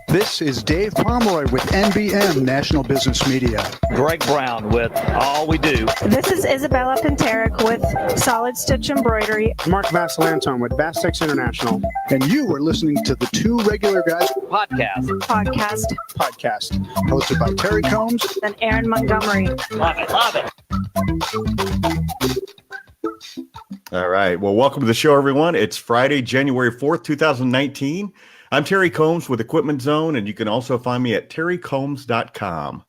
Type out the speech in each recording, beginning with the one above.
This is Dave Pomeroy with NBM National Business Media. Greg Brown with All We Do. This is Isabella Penterick with Solid Stitch Embroidery. Mark Vasilantone with Vastix International. And you are listening to the Two Regular Guys Podcast. hosted by Terry Combs And Aaron Montgomery. Love it, love it. All right. Well, welcome to the show, everyone. It's Friday, January 4th, 2019. I'm Terry Combs with Equipment Zone, and you can also find me at terrycombs.com.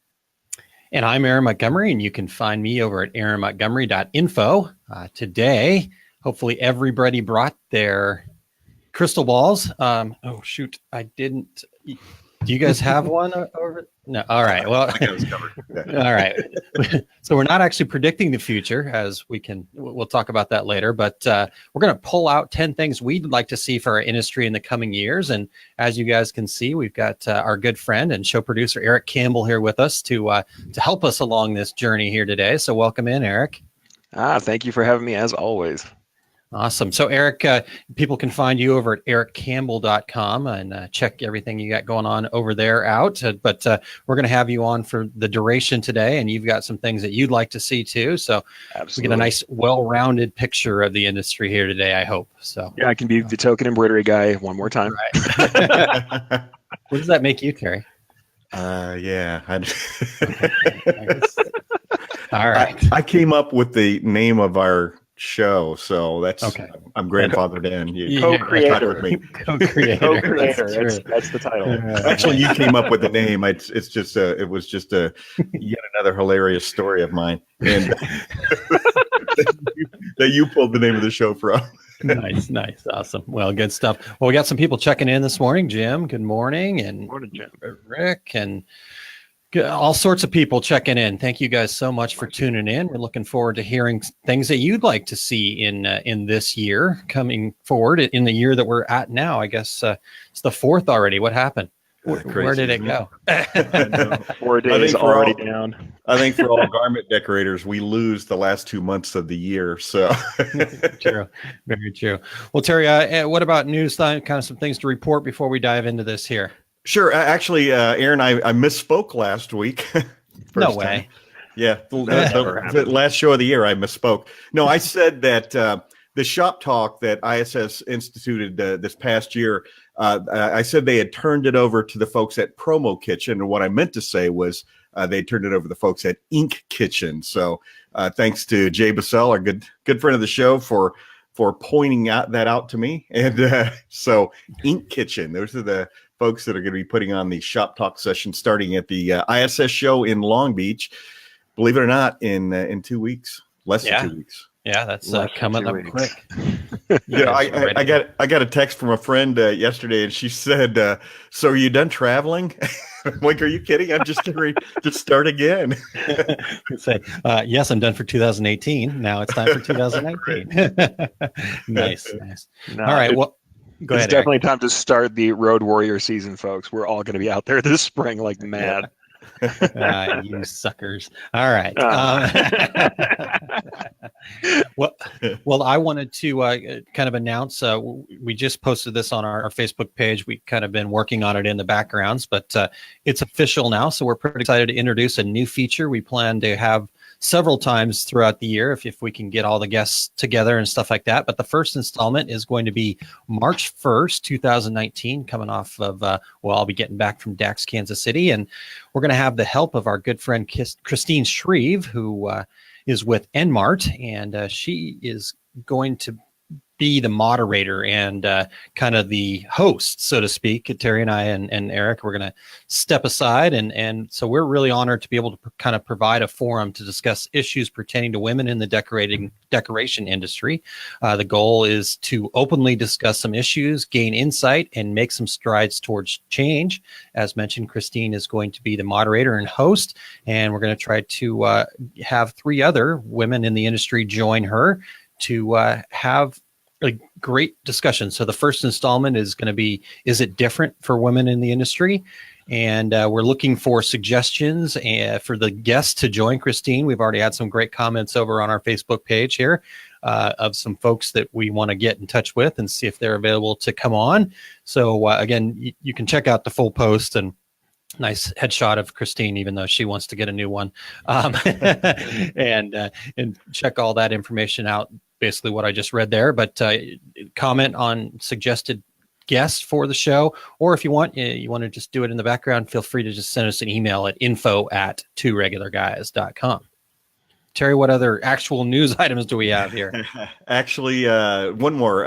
And I'm Aaron Montgomery, and you can find me over at aaronmontgomery.info. Today, hopefully everybody brought their crystal balls. Oh, shoot. I didn't. Do you guys have one over? No. All right. Well, all right. So we're not actually predicting the future, as we'll talk about that later, but we're going to pull out 10 things we'd like to see for our industry in the coming years. And as you guys can see, we've got our good friend and show producer, Eric Campbell, here with us to help us along this journey here today. So welcome in, Eric. Thank you for having me, as always. Awesome. So, Eric, people can find you over at ericcampbell.com and check everything you got going on over there out. But we're going to have you on for the duration today, and you've got some things that you'd like to see too. So, Absolutely. We get a nice, well-rounded picture of the industry here today, I hope. So, yeah, I can be the token embroidery guy one more time. Right. What does that make you, Terry? Yeah. All right. I came up with the name of our show, so that's okay. I'm grandfathered in. You co-creator with me. Co-creator. That's the title. Actually, you came up with the name. It was just a yet another hilarious story of mine, and that you pulled the name of the show from. Nice, awesome. Well, good stuff. Well, we got some people checking in this morning. Jim, good morning, and morning, Jim. Rick, and all sorts of people checking in. Thank you guys so much for tuning in. We're looking forward to hearing things that you'd like to see in this year coming forward, in the year that we're at now. I guess it's the 4th already. What happened? Where did it go? 4 days already down. I think for all garment decorators, we lose the last 2 months of the year. So True. Very true. Well, Terry, what about news? Kind of some things to report before we dive into this here. Sure. Actually, Aaron, I misspoke last week. No way. Time. Yeah. The last show of the year, I misspoke. No, I said that the shop talk that ISS instituted this past year, I said they had turned it over to the folks at Promo Kitchen. And what I meant to say was they turned it over to the folks at Ink Kitchen. So thanks to Jay Bassell, our good friend of the show, for pointing that out to me. And so Ink Kitchen, those are the folks that are going to be putting on the shop talk session starting at the ISS show in Long Beach. Believe it or not, in 2 weeks, less than 2 weeks. Yeah, that's coming up quick. Yeah, I got a text from a friend yesterday, and she said, "So are you done traveling?" I'm like, "Are you kidding? I'm just getting ready to start again." Say, yes, I'm done for 2018. Now it's time for 2019. Nice. No, all right. Well. Go ahead, it's definitely time to start the Road Warrior season, folks. We're all going to be out there this spring like mad. You suckers. All right. Well, I wanted to kind of announce, we just posted this on our Facebook page. We kind of been working on it in the backgrounds, but it's official now. So we're pretty excited to introduce a new feature we plan to have several times throughout the year if we can get all the guests together and stuff like that. But the first installment is going to be March 1st, 2019, coming off of, I'll be getting back from DAX, Kansas City. And we're going to have the help of our good friend, Christine Shreve, who is with Enmart. And she is going to be the moderator and kind of the host, so to speak. Terry and I and Eric, we're going to step aside. And so we're really honored to be able to kind of provide a forum to discuss issues pertaining to women in the decoration industry. The goal is to openly discuss some issues, gain insight, and make some strides towards change. As mentioned, Christine is going to be the moderator and host, and we're going to try to have 3 other women in the industry join her to have a great discussion. So the first installment is going to be, is it different for women in the industry? And we're looking for suggestions for the guests to join Christine. We've already had some great comments over on our Facebook page here. of some folks that we want to get in touch with and see if they're available to come on. So again, you can check out the full post, and nice headshot of Christine, even though she wants to get a new one, and check all that information out. Basically what I just read there, but comment on suggested guests for the show, or if you want to just do it in the background, feel free to just send us an email at info@tworegularguys.com. Terry, what other actual news items do we have here? Actually, one more.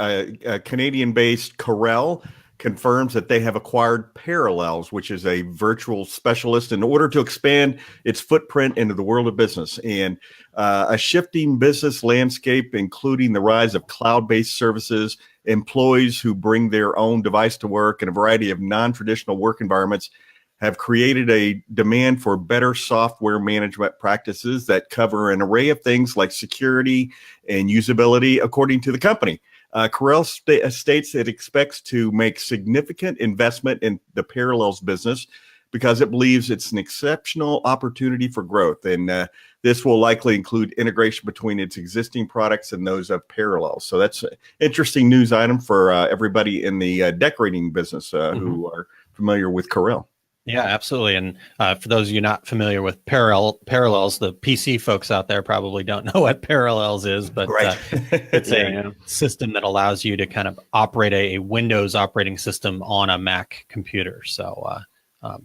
Canadian-based Corel confirms that they have acquired Parallels, which is a virtual specialist, in order to expand its footprint into the world of business. And a shifting business landscape, including the rise of cloud-based services, employees who bring their own device to work, and a variety of non-traditional work environments, have created a demand for better software management practices that cover an array of things like security and usability, according to the company. Corel states it expects to make significant investment in the Parallels business because it believes it's an exceptional opportunity for growth. And this will likely include integration between its existing products and those of Parallels. So that's an interesting news item for everybody in the decorating business who are familiar with Corel. Yeah, absolutely. And for those of you not familiar with Parallels, the PC folks out there probably don't know what Parallels is, but Right. it's a system that allows you to kind of operate a Windows operating system on a Mac computer. So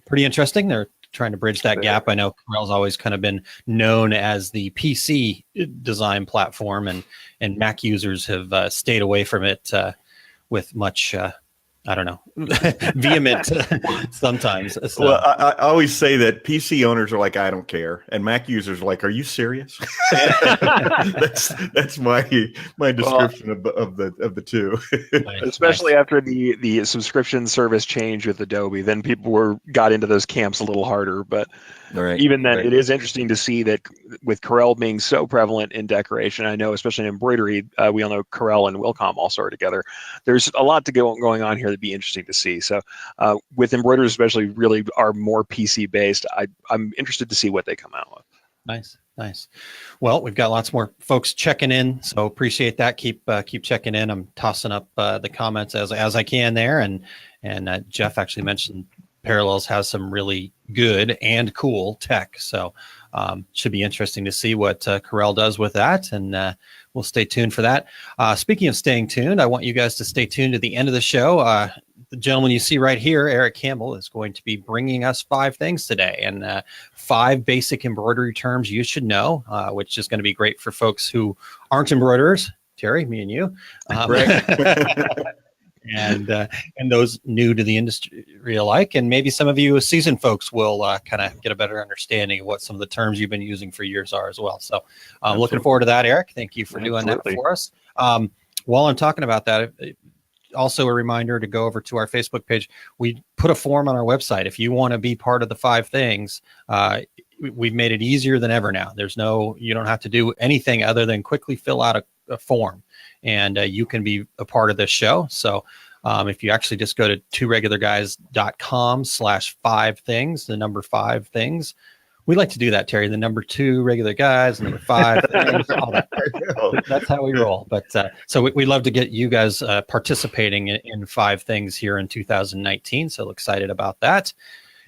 pretty interesting. They're trying to bridge that gap. I know Corel's always kind of been known as the PC design platform, and Mac users have stayed away from it with much I don't know, vehement sometimes. So. Well, I always say that PC owners are like, I don't care. And Mac users are like, are you serious? that's my description of the two. Especially after the subscription service change with Adobe, then people got into those camps a little harder. But even then, it is interesting to see that with Corel being so prevalent in decoration, I know especially in embroidery, we all know Corel and Wilcom also are together. There's a lot going on here that'd be interesting to see. So with embroiderers especially really are more PC based, I'm interested to see what they come out with. Nice. Well, we've got lots more folks checking in, so appreciate that. Keep checking in. I'm tossing up the comments as I can there, and Jeff actually mentioned Parallels has some really good and cool tech, so should be interesting to see what Corel does with that, and we'll stay tuned for that. Speaking of staying tuned, I want you guys to stay tuned to the end of the show. The gentleman you see right here, Eric Campbell, is going to be bringing us 5 things today, and 5 basic embroidery terms you should know, which is going to be great for folks who aren't embroiderers. Terry, me and you. And those new to the industry alike, and maybe some of you as seasoned folks will kind of get a better understanding of what some of the terms you've been using for years are as well. So I'm looking forward to that, Eric. Thank you for doing that for us. While I'm talking about that, also a reminder to go over to our Facebook page. We put a form on our website. If you want to be part of the 5 things, we've made it easier than ever now. You don't have to do anything other than quickly fill out a form, and you can be a part of this show. So if you actually just go to tworegularguys.com/5 things, the number 5 things. We like to do that, Terry. The number 2 regular guys, number 5 things, all that. That's how we roll. But so we love to get you guys participating in 5 things here in 2019. So excited about that.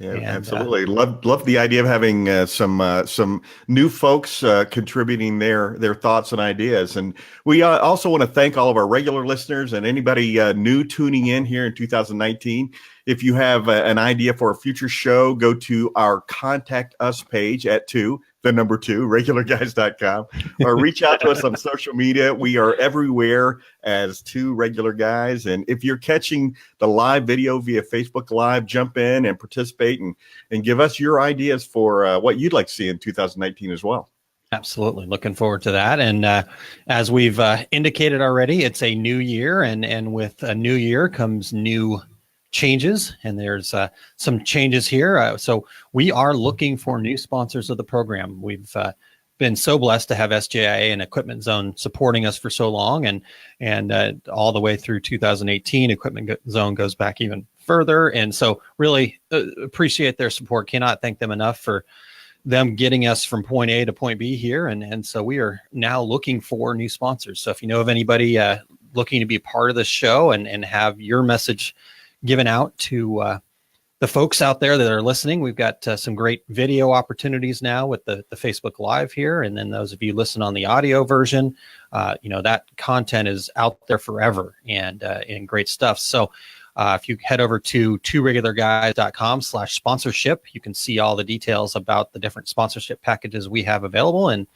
Yeah, and, absolutely. Love the idea of having some new folks contributing their thoughts and ideas. And we also want to thank all of our regular listeners and anybody new tuning in here in 2019. If you have an idea for a future show, go to our Contact Us page at 2 regularguys.com, or reach out to us on social media. We are everywhere as 2 Regular Guys. And if you're catching the live video via Facebook Live, jump in and participate and give us your ideas for what you'd like to see in 2019 as well. Absolutely. Looking forward to that. And as we've indicated already, it's a new year, and with a new year comes new changes, and there's some changes here. So we are looking for new sponsors of the program. We've been so blessed to have SJIA and Equipment Zone supporting us for so long, and all the way through 2018. Equipment Zone goes back even further, and so really appreciate their support. Cannot thank them enough for them getting us from point A to point B here. And so we are now looking for new sponsors. So if you know of anybody looking to be a part of the show and have your message given out to the folks out there that are listening, we've got some great video opportunities now with the Facebook Live here. And then those of you listen on the audio version, that content is out there forever and great stuff. So if you head over to tworegularguys.com/sponsorship, you can see all the details about the different sponsorship packages we have available. And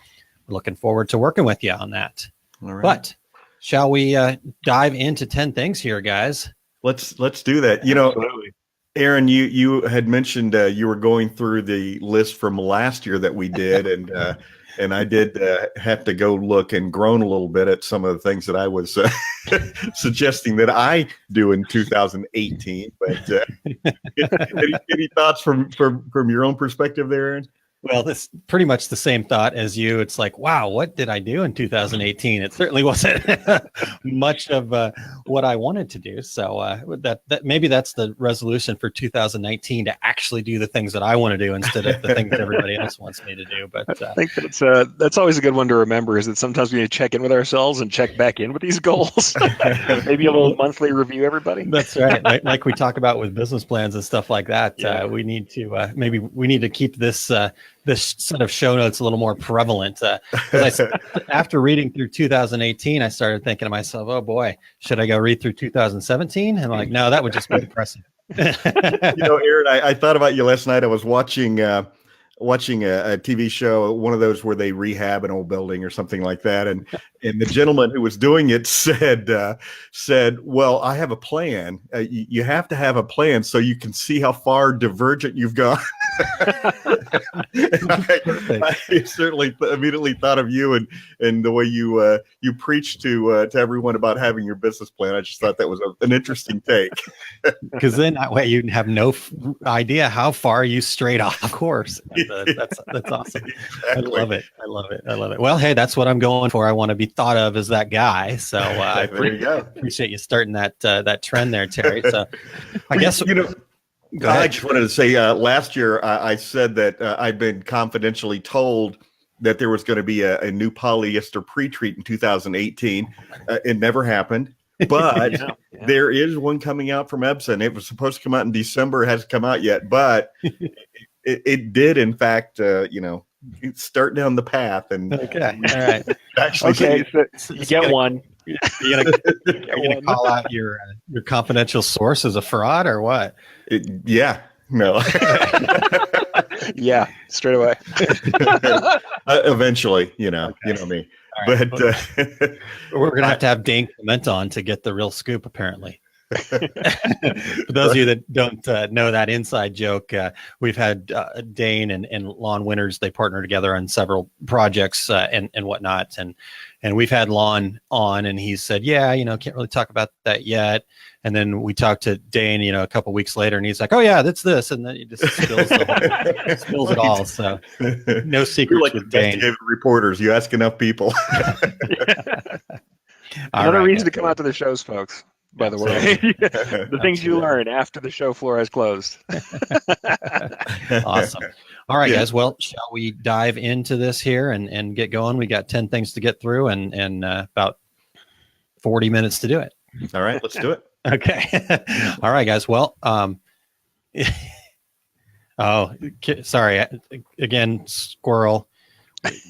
we're looking forward to working with you on that. All right. But shall we dive into 10 things here, guys? Let's do that. Absolutely. Aaron, you had mentioned you were going through the list from last year that we did, and I did have to go look and groan a little bit at some of the things that I was suggesting that I do in 2018. But any thoughts from your own perspective there, Aaron? Well, that's pretty much the same thought as you. It's like, wow, what did I do in 2018? It certainly wasn't much of what I wanted to do. So that maybe that's the resolution for 2019, to actually do the things that I want to do instead of the things that everybody else wants me to do. But I think that's always a good one to remember, is that sometimes we need to check in with ourselves and check back in with these goals. Maybe a little monthly review, everybody. That's right. Like we talk about with business plans and stuff like that. Yeah. We need to maybe we need to keep this set of show notes a little more prevalent. After reading through 2018, I started thinking to myself, oh boy, should I go read through 2017? And I'm like, no, that would just be depressing. Aaron, I thought about you last night. I was watching a TV show, one of those where they rehab an old building or something like that. And the gentleman who was doing it said, well, I have a plan. You have to have a plan so you can see how far divergent you've gone. I certainly immediately thought of you and the way you preach to everyone about having your business plan. I just thought that was an interesting take. Because then that way you have no idea how far you strayed off course. That's awesome. Exactly. I love it. Well, hey, that's what I'm going for. I want to be thought of as that guy. So I appreciate you starting that trend there, Terry. So I guess I just wanted to say last year I said that I'd been confidentially told that there was going to be a new polyester pre-treat in 2018. It never happened, but there is one coming out from Epson. It was supposed to come out in December. It hasn't come out yet, but it did, in fact, start down the path. And okay, all right. Actually, so you get one. You're gonna call out your confidential source as a fraud or what? No. Yeah, straight away. Eventually, you know me. Right. But we're gonna have Dane Clement on to get the real scoop, apparently. For those of you that don't know that inside joke, we've had Dane and Lon Winters. They partner together on several projects and whatnot, and we've had Lon on, and he said, can't really talk about that yet. And then we talked to Dane, a couple weeks later, and he's like, oh yeah, that's this, and then he just spills it all. So no secrets with Dane. Reporters, you ask enough people. Another reason to come out to the shows, folks. By the way, the things you learn after the show floor has closed. Awesome. All right, guys. Well, shall we dive into this here and get going? We got 10 things to get through and about 40 minutes to do it. All right, let's do it. Okay. All right, guys. Well, sorry. Again, squirrel.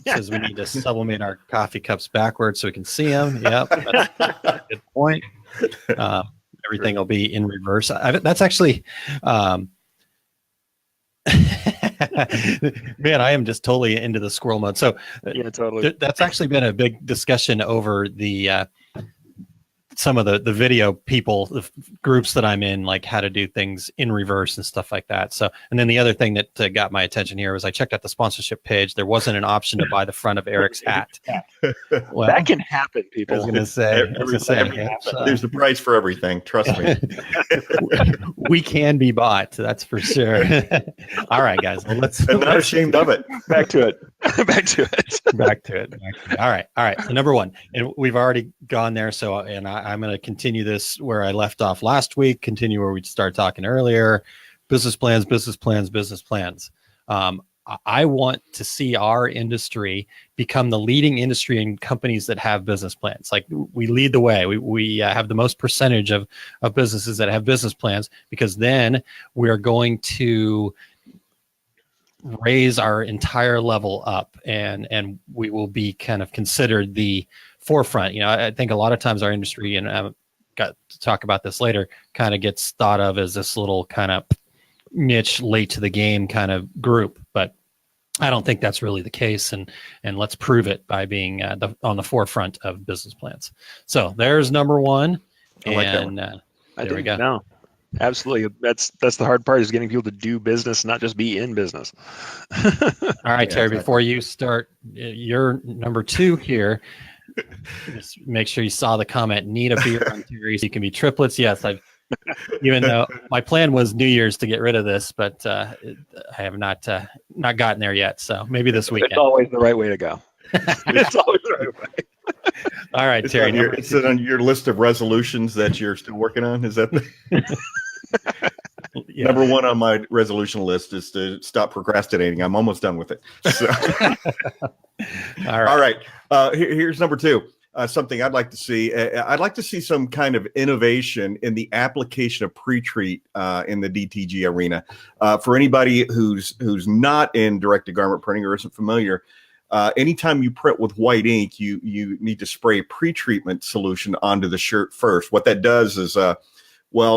Says we need to sublimate our coffee cups backwards so we can see them. Yep. That's a good point. Everything will be in reverse. That's actually, man, I am just totally into the squirrel mode. So yeah, totally. That's actually been a big discussion over the some of the video people, the groups that I'm in, like how to do things in reverse and stuff like that. So, and then the other thing that got my attention here was I checked out the sponsorship page. There wasn't an option to buy the front of Eric's hat. Well, that can happen, people. I was going to say, there's a price for everything. Trust me. We can be bought. That's for sure. All right, guys. Well, I'm not ashamed of it. Back to it. Back to it. All right. So number one, and we've already gone there. So, and I'm going to continue this where I left off last week, continue where we started talking earlier. Business plans. I want to see our industry become the leading industry in companies that have business plans. Like we lead the way. We have the most percentage of businesses that have business plans, because then we're going to raise our entire level up, and we will be kind of considered the forefront. I think a lot of times our industry, and I've got to talk about this later, kind of gets thought of as this little kind of niche, late to the game kind of group, but I don't think that's really the case, and let's prove it by being on the forefront of business plans. So there's number one. I like that one. There we go. No, absolutely. That's the hard part, is getting people to do business, not just be in business. All right, Terry, before you start your number two here, just make sure you saw the comment, need a beer on Terry so you can be triplets. Yes, even though my plan was New Year's to get rid of this, but I have not gotten there yet. So maybe this weekend. It's always the right way to go. It's always the right way. All right, Terry. Is it on your list of resolutions that you're still working on? Is that Yeah. Number one on my resolution list is to stop procrastinating. I'm almost done with it. So. All right. Here's number two. Something I'd like to see. I'd like to see some kind of innovation in the application of pre-treat in the DTG arena. For anybody who's not in direct-to-garment printing or isn't familiar, anytime you print with white ink, you need to spray a pre-treatment solution onto the shirt first. What that does is,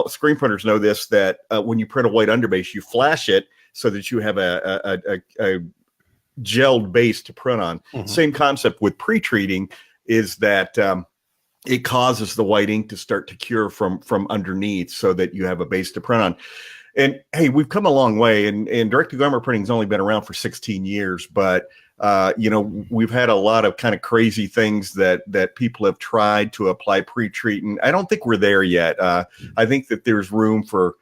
screen printers know this, that when you print a white underbase, you flash it so that you have a gelled base to print on. Mm-hmm. Same concept with pre-treating is that it causes the white ink to start to cure from underneath so that you have a base to print on. And hey, we've come a long way, and direct-to-garment printing has only been around for 16 years, but we've had a lot of kind of crazy things that people have tried to apply pre-treat, and I don't think we're there yet. I think that there's room for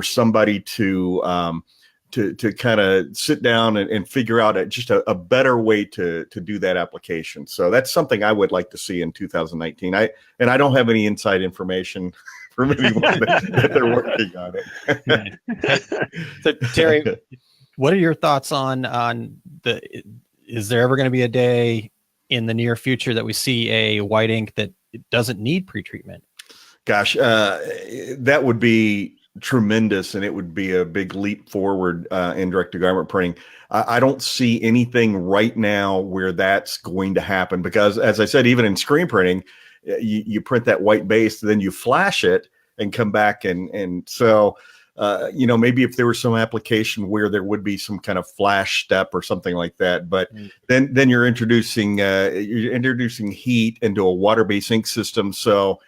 somebody to kind of sit down and figure out just a better way to do that application. So that's something I would like to see in 2019. I don't have any inside information from anyone that they're working on it. So Terry, what are your thoughts on is there ever going to be a day in the near future that we see a white ink that doesn't need pretreatment? Gosh, that would be tremendous, and it would be a big leap forward in direct-to-garment printing. I don't see anything right now where that's going to happen, because, as I said, even in screen printing, you print that white base, then you flash it and come back, and so maybe if there was some application where there would be some kind of flash step or something like that, but then you're introducing heat into a water-based ink system, so.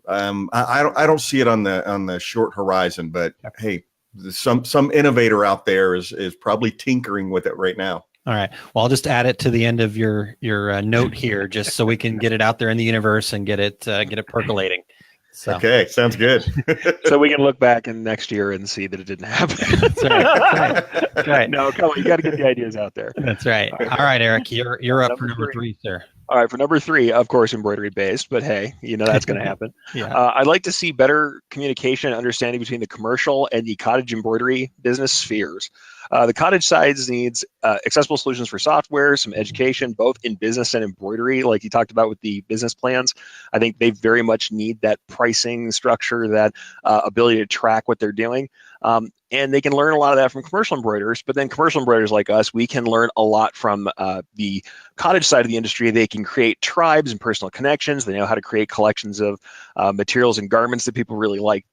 I don't see it on the short horizon, but hey, some innovator out there is probably tinkering with it right now. All right. Well, I'll just add it to the end of your note here, just so we can get it out there in the universe and get it percolating. So. Okay, sounds good. So we can look back in next year and see that it didn't happen. That's right. That's right. No, come on, you got to get the ideas out there. That's right. All right, Eric, you're up for number three, sir. All right, for number three, of course, embroidery based, but hey, that's going to happen. Yeah. I'd like to see better communication and understanding between the commercial and the cottage embroidery business spheres. The cottage side needs accessible solutions for software, some education, both in business and embroidery, like you talked about with the business plans. I think they very much need that pricing structure, that ability to track what they're doing. And they can learn a lot of that from commercial embroiderers, but then commercial embroiderers like us, we can learn a lot from the cottage side of the industry. They can create tribes and personal connections. They know how to create collections of materials and garments that people really like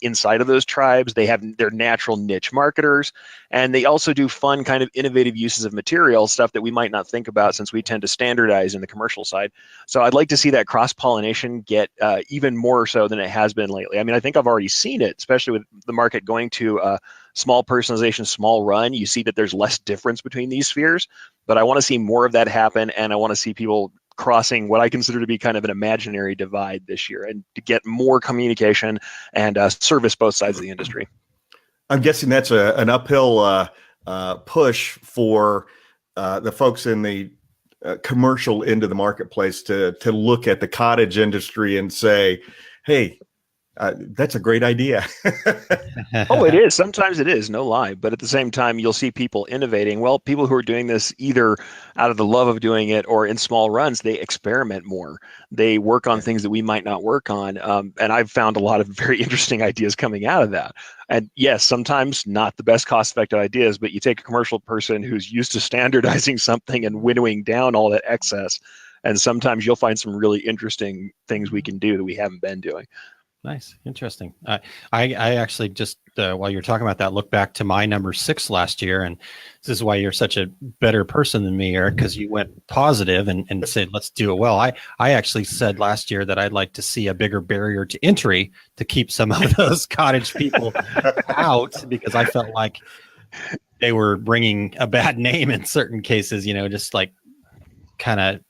inside of those tribes. They have their natural niche marketers, and they also do fun kind of innovative uses of material, stuff that we might not think about since we tend to standardize in the commercial side. So I'd like to see that cross-pollination get even more so than it has been lately. I mean, I think I've already seen it, especially with the market going to small personalization, small run. You see that there's less difference between these spheres, but I want to see more of that happen, and I want to see people crossing what I consider to be kind of an imaginary divide this year, and to get more communication and service both sides of the industry. I'm guessing that's an uphill push for the folks in the commercial end of the marketplace to look at the cottage industry and say, hey, That's a great idea. Oh, it is. Sometimes it is, no lie. But at the same time, you'll see people innovating. Well, people who are doing this either out of the love of doing it or in small runs, they experiment more. They work on things that we might not work on. And I've found a lot of very interesting ideas coming out of that. And yes, sometimes not the best cost-effective ideas, but you take a commercial person who's used to standardizing something and winnowing down all that excess, and sometimes you'll find some really interesting things we can do that we haven't been doing. Nice. Interesting. I actually just, while you're talking about that, look back to my number 6 last year. And this is why you're such a better person than me, Eric, because you went positive and said, let's do it well. I actually said last year that I'd like to see a bigger barrier to entry to keep some of those cottage people out, because I felt like they were bringing a bad name in certain cases, just like kind of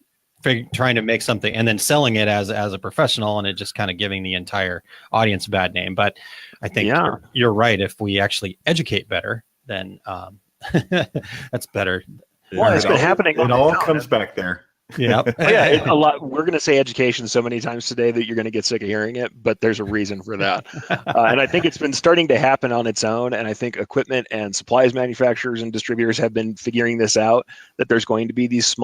trying to make something and then selling it as a professional, and it just kind of giving the entire audience a bad name. But I think you're right. If we actually educate better, then that's better. Well, it's been happening. It all comes back there. Yeah. A lot. We're going to say education so many times today that you're going to get sick of hearing it, but there's a reason for that. And I think it's been starting to happen on its own. And I think equipment and supplies manufacturers and distributors have been figuring this out, that there's going to be these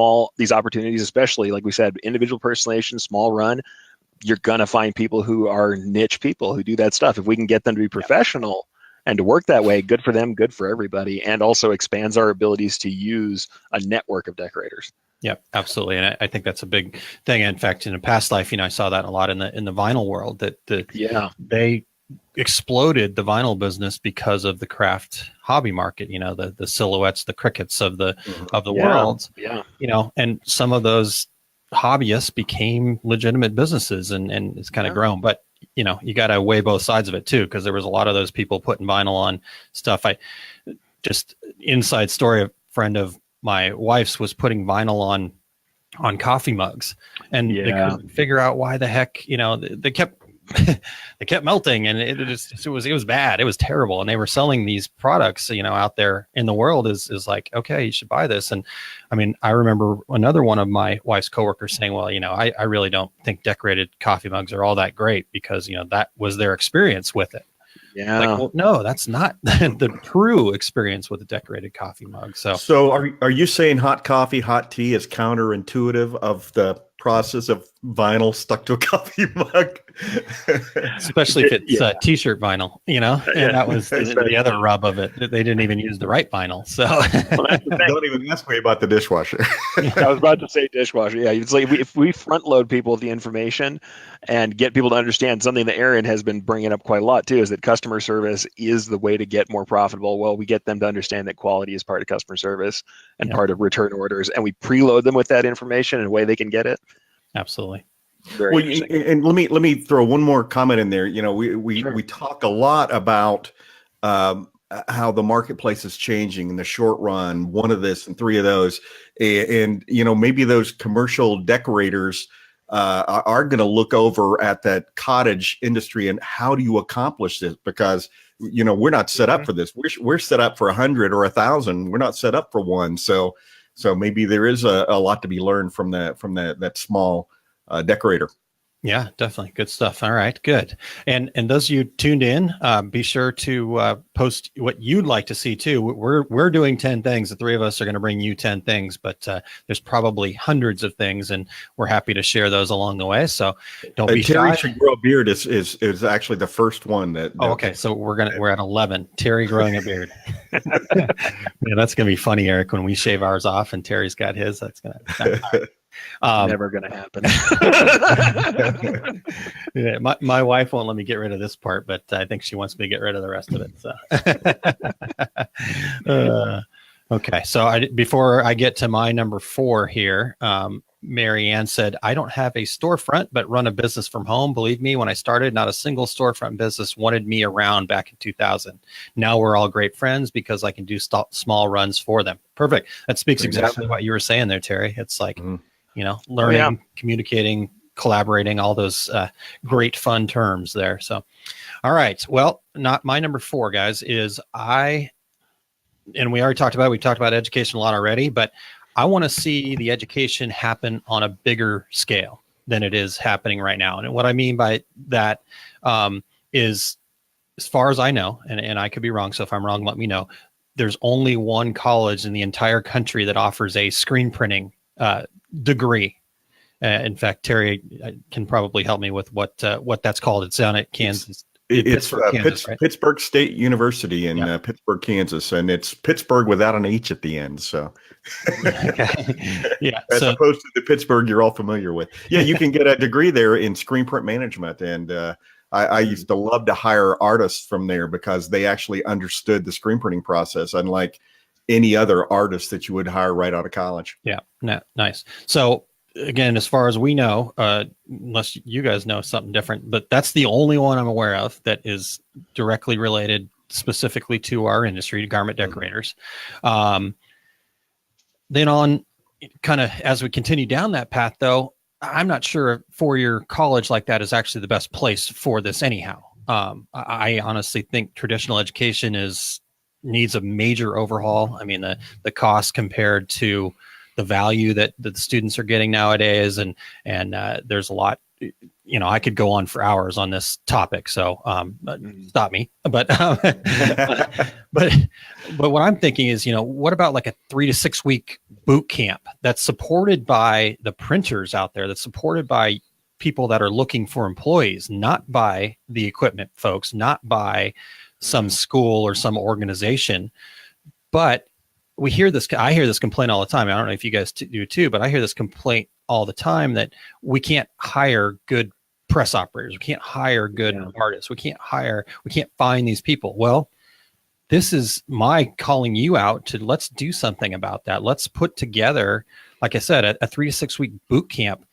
opportunities, especially like we said, individual personalization, small run. You're going to find people who are niche people who do that stuff. If we can get them to be professional and to work that way, good for them, good for everybody, and also expands our abilities to use a network of decorators. Yeah, absolutely. And I think that's a big thing. In fact, in a past life, I saw that a lot in the vinyl world, that they exploded the vinyl business because of the craft hobby market, the silhouettes, the crickets of the world, and some of those hobbyists became legitimate businesses, and it's kind of grown. But, you got to weigh both sides of it too, because there was a lot of those people putting vinyl on stuff. Just inside story, a friend of my wife's was putting vinyl on coffee mugs, and they couldn't figure out why the heck, they kept they kept melting, and it was bad. It was terrible. And they were selling these products, out there in the world is like, okay, you should buy this. And I mean, I remember another one of my wife's coworkers saying, well, I really don't think decorated coffee mugs are all that great, because, that was their experience with it. Yeah. Like, well, no, that's not the true experience with a decorated coffee mug. So are you saying hot coffee, hot tea is counterintuitive of the process of vinyl stuck to a coffee mug? Especially if it's t-shirt vinyl, and that was the other rub of it. They didn't even use the right vinyl. So don't even ask me about the dishwasher. I was about to say dishwasher. Yeah, it's like if we front load people with the information and get people to understand something that Aaron has been bringing up quite a lot too, is that customer service is the way to get more profitable. Well, we get them to understand that quality is part of customer service and part of return orders, and we preload them with that information in a way they can get it. Absolutely. And let me throw one more comment in there. We talk a lot about how the marketplace is changing in the short run, 1 of this and 3 of those, and maybe those commercial decorators are going to look over at that cottage industry and how do you accomplish this? Because we're not set up for this. We're set up for 100 or 1,000. We're not set up for 1. So maybe there is a lot to be learned from that small decorator. Yeah, definitely. Good stuff. All right, good. And those of you tuned in, be sure to post what you'd like to see too. We're doing 10 things. The 3 of us are going to bring you 10 things, but there's probably hundreds of things, and we're happy to share those along the way. So don't be Terry shy. Should grow a beard is actually the first one that. Okay, so we're at 11. Terry growing a beard. Yeah, that's gonna be funny, Eric, when we shave ours off and Terry's got his. That's gonna. Never going to happen. Yeah, my wife won't let me get rid of this part, but I think she wants me to get rid of the rest of it. So, okay. So before I get to my number 4 here, Mary Ann said, I don't have a storefront, but run a business from home. Believe me, when I started, not a single storefront business wanted me around back in 2000. Now we're all great friends because I can do small runs for them. Perfect. That speaks exactly what you were saying there, Terry. It's like, learning, communicating, collaborating, all those great fun terms there. So, all right. Well, not my number 4, guys, is and we already talked about, we've talked about education a lot already, but I want to see the education happen on a bigger scale than it is happening right now. And what I mean by that, is, as far as I know, and I could be wrong, so if I'm wrong, let me know. There's only one college in the entire country that offers a screen printing degree. In fact, Terry can probably help me with what that's called. It's down at Kansas. It's Kansas, right? Pittsburgh State University in Pittsburgh, Kansas, and it's Pittsburgh without an H at the end. So, yeah, as opposed to the Pittsburgh you're all familiar with. Yeah, you can get a degree there in screen print management, and I used to love to hire artists from there because they actually understood the screen printing process, unlike any other artist that you would hire right out of college. Yeah, nice. So again, as far as we know, unless you guys know something different, but that's the only one I'm aware of that is directly related specifically to our industry, garment decorators. Then on kind of as we continue down that path, though, I'm not sure a 4-year college like that is actually the best place for this anyhow. I honestly think traditional education needs a major overhaul. I mean, the cost compared to the value that the students are getting nowadays, and there's a lot. I could go on for hours on this topic, so stop me. But but what I'm thinking is, what about like a 3 to 6 week boot camp that's supported by the printers out there, that's supported by people that are looking for employees, not by the equipment folks, not by some school or some organization. But I hear this complaint all the time. I don't know if you guys do too, but I hear this complaint all the time that we can't hire good press operators. We can't hire good artists. We can't find these people. Well, this is my calling you out to let's do something about that. Let's put together, like I said, a 3 to 6 week boot camp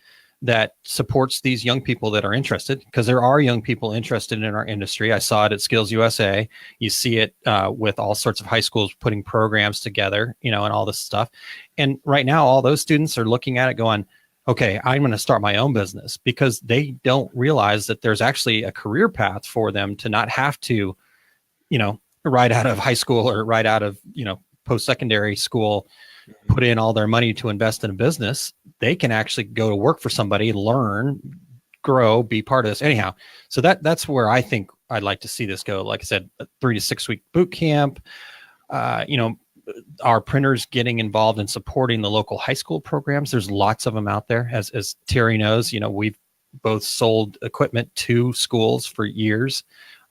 that supports these young people that are interested, because there are young people interested in our industry. I saw it at Skills USA. You see it with all sorts of high schools putting programs together, and all this stuff. And right now, all those students are looking at it going, okay, I'm going to start my own business, because they don't realize that there's actually a career path for them to not have to, right out of high school or right out of, post-secondary school, put in all their money to invest in a business. They can actually go to work for somebody, learn, grow, be part of this. Anyhow, so that's where I think I'd like to see this go. Like I said, a 3 to 6 week boot camp, our printers getting involved in supporting the local high school programs. There's lots of them out there. As Terry knows, we've both sold equipment to schools for years.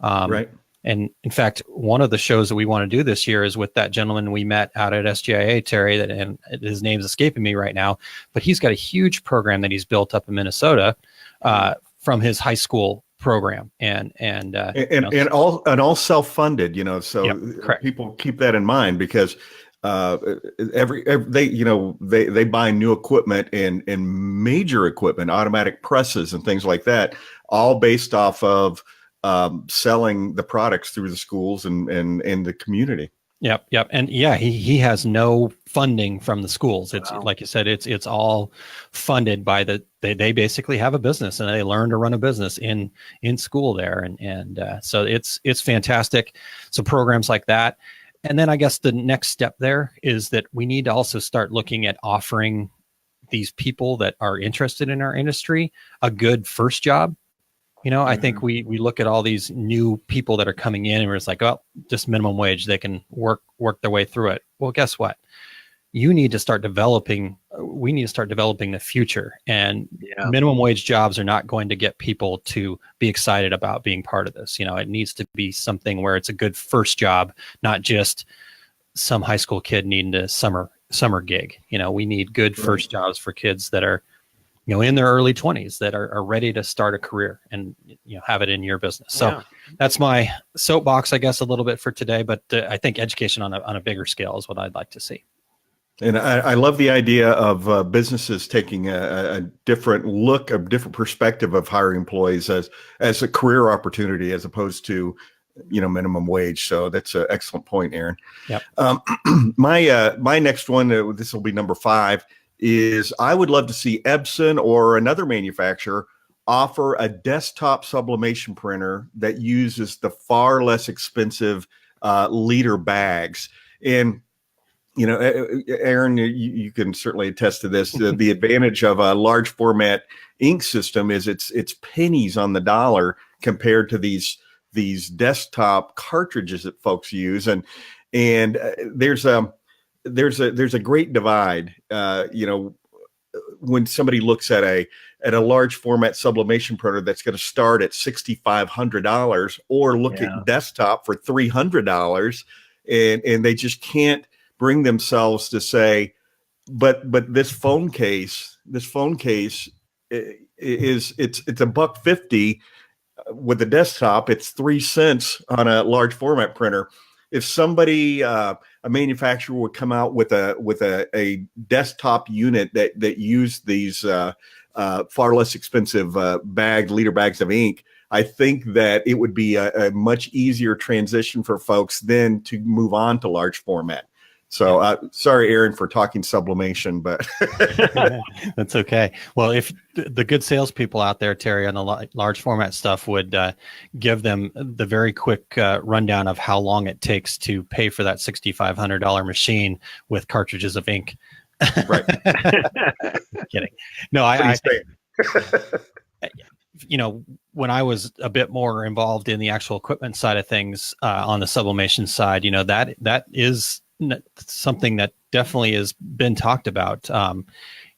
Right. And in fact, one of the shows that we want to do this year is with that gentleman we met out at SGIA, Terry, and his name's escaping me right now, but he's got a huge program that he's built up in Minnesota from his high school program, and all self-funded, so yep, people keep that in mind, because they buy new equipment and major equipment, automatic presses and things like that, all based off of selling the products through the schools and the community. Yep. And he has no funding from the schools. It's like you said, it's all funded by they basically have a business, and they learn to run a business in school there. And so it's fantastic. So programs like that. And then I guess the next step there is that we need to also start looking at offering these people that are interested in our industry a good first job. I think we look at all these new people that are coming in, and we're just like, oh, just minimum wage, they can work their way through it. Well, guess what? We need to start developing the future, and minimum wage jobs are not going to get people to be excited about being part of this. It needs to be something where it's a good first job, not just some high school kid needing a summer gig. We need good first jobs for kids that are in their early 20s that are ready to start a career and have it in your business. So that's my soapbox, I guess, a little bit for today. But I think education on a bigger scale is what I'd like to see. And I love the idea of businesses taking a different look, a different perspective of hiring employees as a career opportunity, as opposed to minimum wage. So that's an excellent point, Aaron. Yep. My next one, this will be number 5. Is I would love to see Epson or another manufacturer offer a desktop sublimation printer that uses the far less expensive liter bags. And, Aaron, you can certainly attest to this. The advantage of a large format ink system is it's pennies on the dollar compared to these these desktop cartridges that folks use, and there's a great divide. When somebody looks at a large format sublimation printer that's going to start at $6,500, or look at desktop for $300, and they just can't bring themselves to say, but this phone case is it's $150 with the desktop. It's 3 cents on a large format printer. If somebody, a manufacturer, would come out with a desktop unit that used these far less expensive liter bags of ink, I think that it would be a much easier transition for folks then to move on to large format. So sorry, Aaron, for talking sublimation, but that's okay. Well, if the good salespeople out there, Terry, on the large format stuff would give them the very quick rundown of how long it takes to pay for that $6,500 machine with cartridges of ink. Right. Kidding. No, I when I was a bit more involved in the actual equipment side of things on the sublimation side, that is something that definitely has been talked about.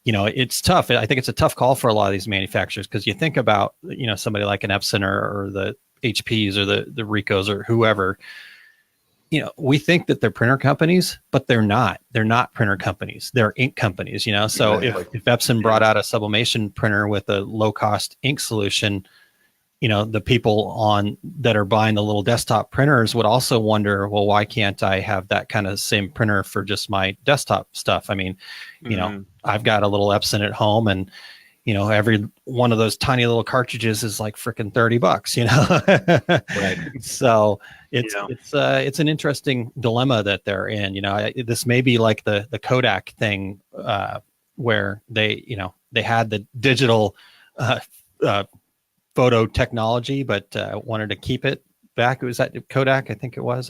It's tough. I think it's a tough call for a lot of these manufacturers, because you think about, somebody like an Epson or the HPs or the Ricos or whoever, we think that they're printer companies, but they're not. They're not printer companies. They're ink companies, So if Epson brought out a sublimation printer with a low cost ink solution, the people that are buying the little desktop printers would also wonder, well, why can't I have that kind of same printer for just my desktop stuff? I mean, I've got a little Epson at home, and every one of those tiny little cartridges is like freaking $30, Right. So it's an interesting dilemma that they're in. This may be like the Kodak thing, where they had the digital photo technology, but wanted to keep it back. It was at Kodak, I think it was.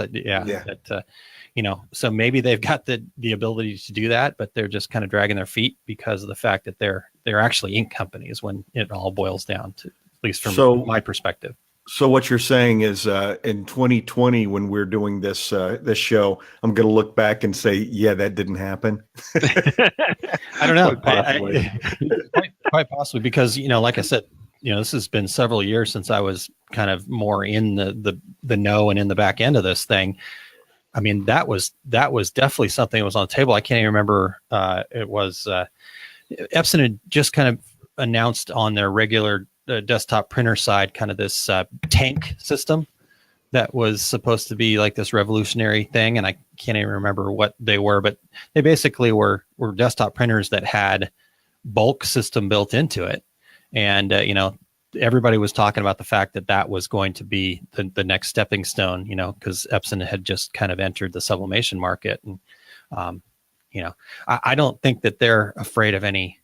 So maybe they've got the ability to do that, but they're just kind of dragging their feet because of the fact that they're actually ink companies when it all boils down to, at least from my perspective. So what you're saying is, in 2020, when we're doing this show, I'm going to look back and say, yeah, that didn't happen. I don't know. Quite possibly, because, like I said, this has been several years since I was kind of more in the know and in the back end of this thing. I mean, that was definitely something that was on the table. I can't even remember. It was Epson had just kind of announced on their regular desktop printer side kind of this tank system that was supposed to be like this revolutionary thing, and I can't even remember what they were, but they basically were desktop printers that had bulk system built into it. And, everybody was talking about the fact that was going to be the next stepping stone, because Epson had just kind of entered the sublimation market. And, I don't think that they're afraid of any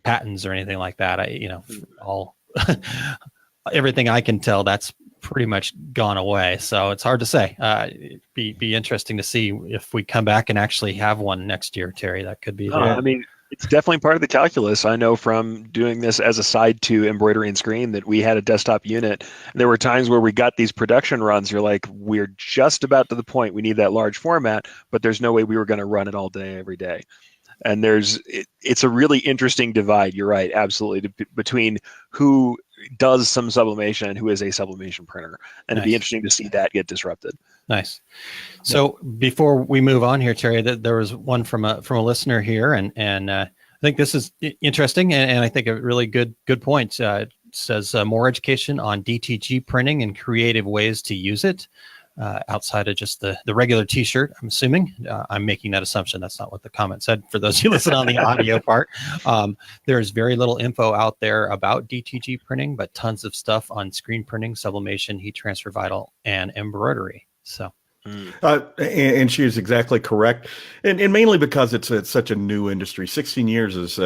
patents or anything like that. Everything I can tell, that's pretty much gone away. So it's hard to say. Be interesting to see if we come back and actually have one next year, Terry. That could be. I mean, it's definitely part of the calculus. I know from doing this as a side to embroidery and screen that we had a desktop unit. There were times where we got these production runs. You're like, we're just about to the point we need that large format, but there's no way we were going to run it all day, every day. And it's a really interesting divide. You're right, absolutely, between who does some sublimation and who is a sublimation printer. And It'd be interesting to see that get disrupted. Nice. So before we move on here, Terry, there was one from a listener here, and I think this is interesting, and I think a really good point. It says more education on DTG printing and creative ways to use it outside of just the regular T-shirt. I'm assuming. I'm making that assumption. That's not what the comment said. For those who listen on the audio part, there's very little info out there about DTG printing, but tons of stuff on screen printing, sublimation, heat transfer, vinyl, and embroidery. So, and she is exactly correct, and mainly because it's such a new industry. 16 years is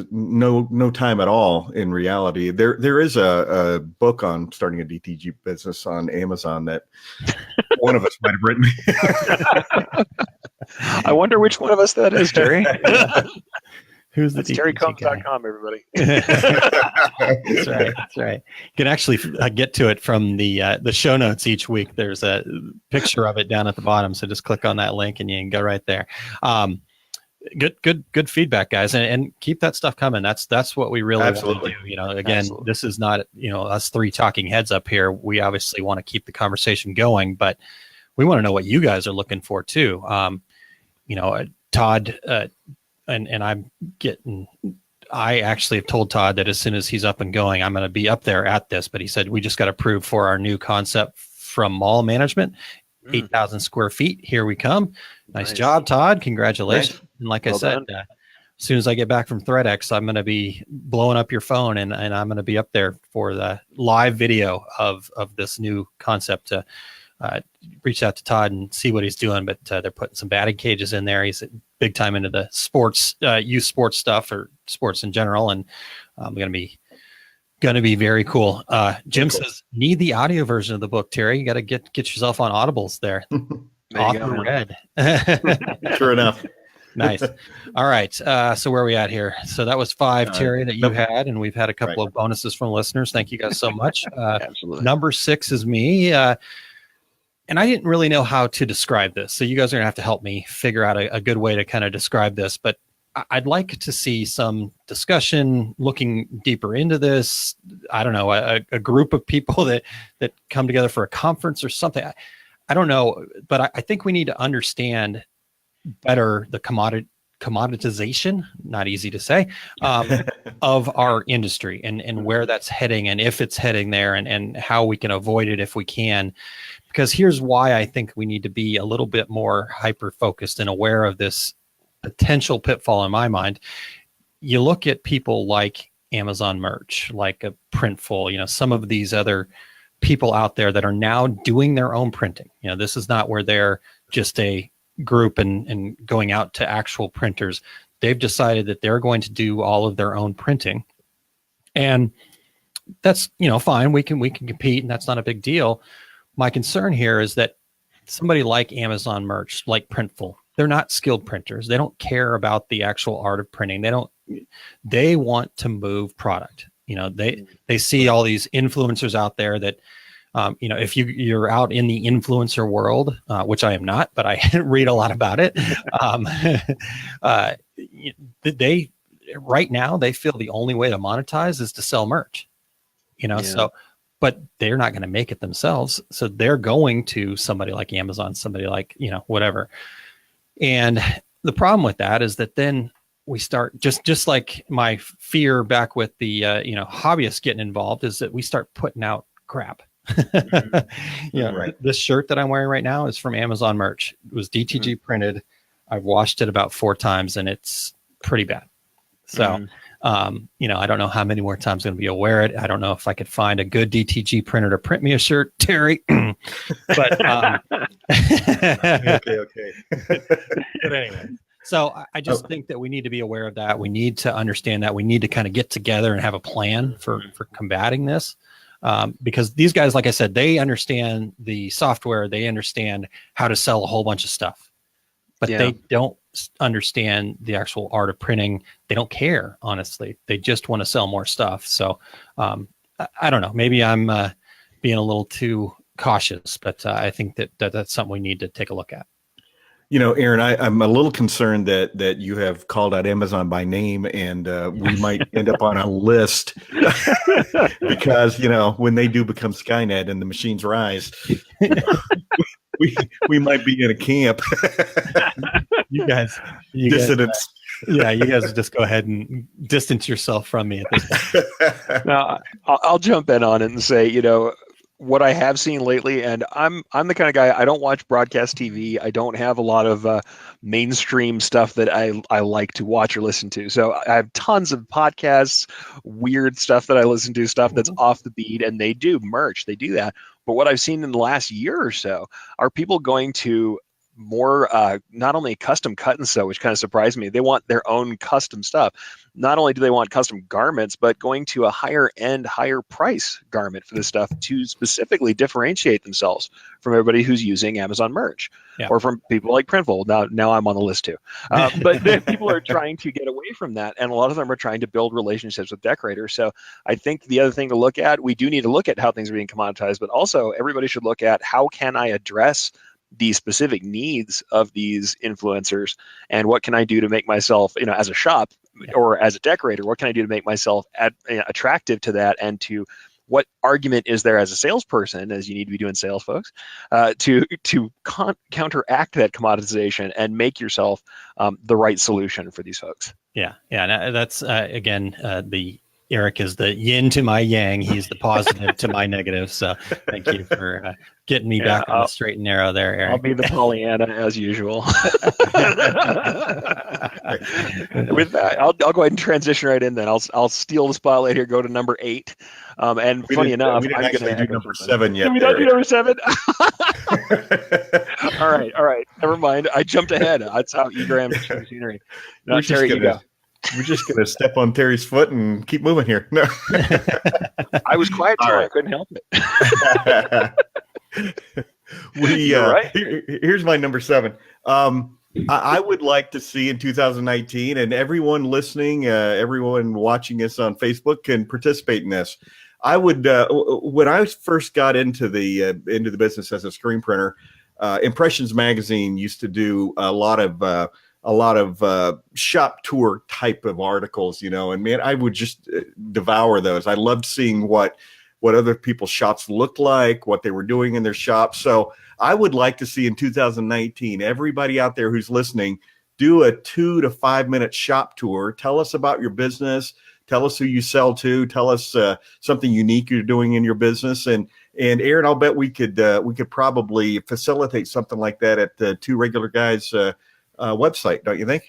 no time at all in reality. There is a book on starting a DTG business on Amazon that one of us might have written. I wonder which one of us that is, Jerry. Who's the That's DTG guy? TerryCombs.com, everybody. That's right. That's right. You can actually get to it from the show notes each week. There's a picture of it down at the bottom. So just click on that link and you can go right there. Good feedback, guys, and keep that stuff coming. That's what we really want to do. You know, again, This is not, you know, us three talking heads up here. We obviously want to keep the conversation going, but we want to know what you guys are looking for too. You know, Todd, and I actually have told Todd that as soon as he's up and going, I'm going to be up there at this. But he said we just got approved for our new concept from Mall Management, 8,000 square feet. Here we come. Nice job, Todd. Congratulations. Nice. And like I said, as soon as I get back from ThreadX, I'm going to be blowing up your phone, and I'm going to be up there for the live video of this new concept to reach out to Todd and see what he's doing. But they're putting some batting cages in there. He's big time into the sports, youth sports stuff or sports in general, and going to be very cool. Jim says, need the audio version of the book, Terry. You got to get yourself on Audibles there. Author read. Sure enough. Nice. All right. So where are we at here? So that was 5, Terry, that you had, and we've had a couple of bonuses from listeners. Thank you guys so much. Absolutely. Number 6 is me. And I didn't really know how to describe this. So you guys are going to have to help me figure out a good way to kind of describe this. But I'd like to see some discussion looking deeper into this. I don't know, a group of people that come together for a conference or something. I don't know, but I think we need to understand better the commoditization, not easy to say, of our industry and where that's heading and if it's heading there and how we can avoid it if we can. Because here's why I think we need to be a little bit more hyper-focused and aware of this potential pitfall in my mind. You look at people like Amazon Merch, like a Printful, you know, some of these other people out there that are now doing their own printing. You know, this is not where they're just a group and going out to actual printers. They've decided that they're going to do all of their own printing. And that's, you know, fine. We can compete, and that's not a big deal. My concern here is that somebody like Amazon Merch, like Printful, they're not skilled printers. They don't care about the actual art of printing. They want to move product. You know, they see all these influencers out there that, you know, if you're out in the influencer world, which I am not, but I read a lot about it. They right now they feel the only way to monetize is to sell merch. You know, so. But they're not going to make it themselves. So they're going to somebody like Amazon, somebody like, you know, whatever. And the problem with that is that then we start just like my fear back with the, you know, hobbyists getting involved is that we start putting out crap. This shirt that I'm wearing right now is from Amazon Merch. It was DTG printed. I've washed it about 4 times and it's pretty bad. So, you know, I don't know how many more times I'm going to be able to wear it. I don't know if I could find a good DTG printer to print me a shirt, Terry. But okay. But anyway, so I just think that we need to be aware of that. We need to understand that. We need to kind of get together and have a plan for combating this. Because these guys, like I said, they understand the software. They understand how to sell a whole bunch of stuff. But they don't understand the actual art of printing. They don't care, honestly. They just want to sell more stuff. So I don't know. Maybe I'm being a little too cautious, but I think that's something we need to take a look at. You know, Aaron, I'm a little concerned that you have called out Amazon by name, and we might end up on a list because, you know, when they do become Skynet and the machines rise, we might be in a camp. You guys, dissidents. You guys just go ahead and distance yourself from me at this point. Now, I'll jump in on it and say, you know, what I have seen lately, and I'm the kind of guy, I don't watch broadcast TV. I don't have a lot of mainstream stuff that I like to watch or listen to. So I have tons of podcasts, weird stuff that I listen to, stuff that's off the beat, and they do merch. They do that. But what I've seen in the last year or so are people going to more not only custom cut and sew, which kind of surprised me. They want their own custom stuff. Not only do they want custom garments, but going to a higher end, higher price garment for this stuff to specifically differentiate themselves from everybody who's using Amazon merch, or from people like Printful. Now I'm on the list too. But people are trying to get away from that, and a lot of them are trying to build relationships with decorators. So I think the other thing to look at, we do need to look at how things are being commoditized, but also everybody should look at how can I address the specific needs of these influencers, and what can I do to make myself, as a shop or as a decorator, what can I do to make myself attractive to that, and to what argument is there as a salesperson, as you need to be doing sales, folks, to counteract that commoditization and make yourself the right solution for these folks. Yeah. That's again Eric is the yin to my yang. He's the positive to my negative. So thank you for getting me back on the straight and narrow there, Eric. I'll be the Pollyanna as usual. With that, I'll go ahead and transition right in then. I'll steal the spotlight here, go to number 8. And funny enough, we didn't actually do number 7 yet. Did we not do number 7? All right. Never mind. I jumped ahead. That's how eager I am to show scenery. Now, Terry, you go. We're just going to step on Terry's foot and keep moving here. No. I was quiet, so I couldn't help it. Here's my number 7. I would like to see in 2019, and everyone listening, everyone watching us on Facebook can participate in this. I would, when I first got into the business as a screen printer, Impressions Magazine used to do a lot of shop tour type of articles, and man, I would just devour those. I loved seeing what other people's shops looked like, what they were doing in their shops. So I would like to see in 2019, everybody out there who's listening, do a 2 to 5 minute shop tour. Tell us about your business. Tell us who you sell to. Tell us something unique you're doing in your business. And Aaron, I'll bet we could probably facilitate something like that at the Two Regular Guys website, don't you think?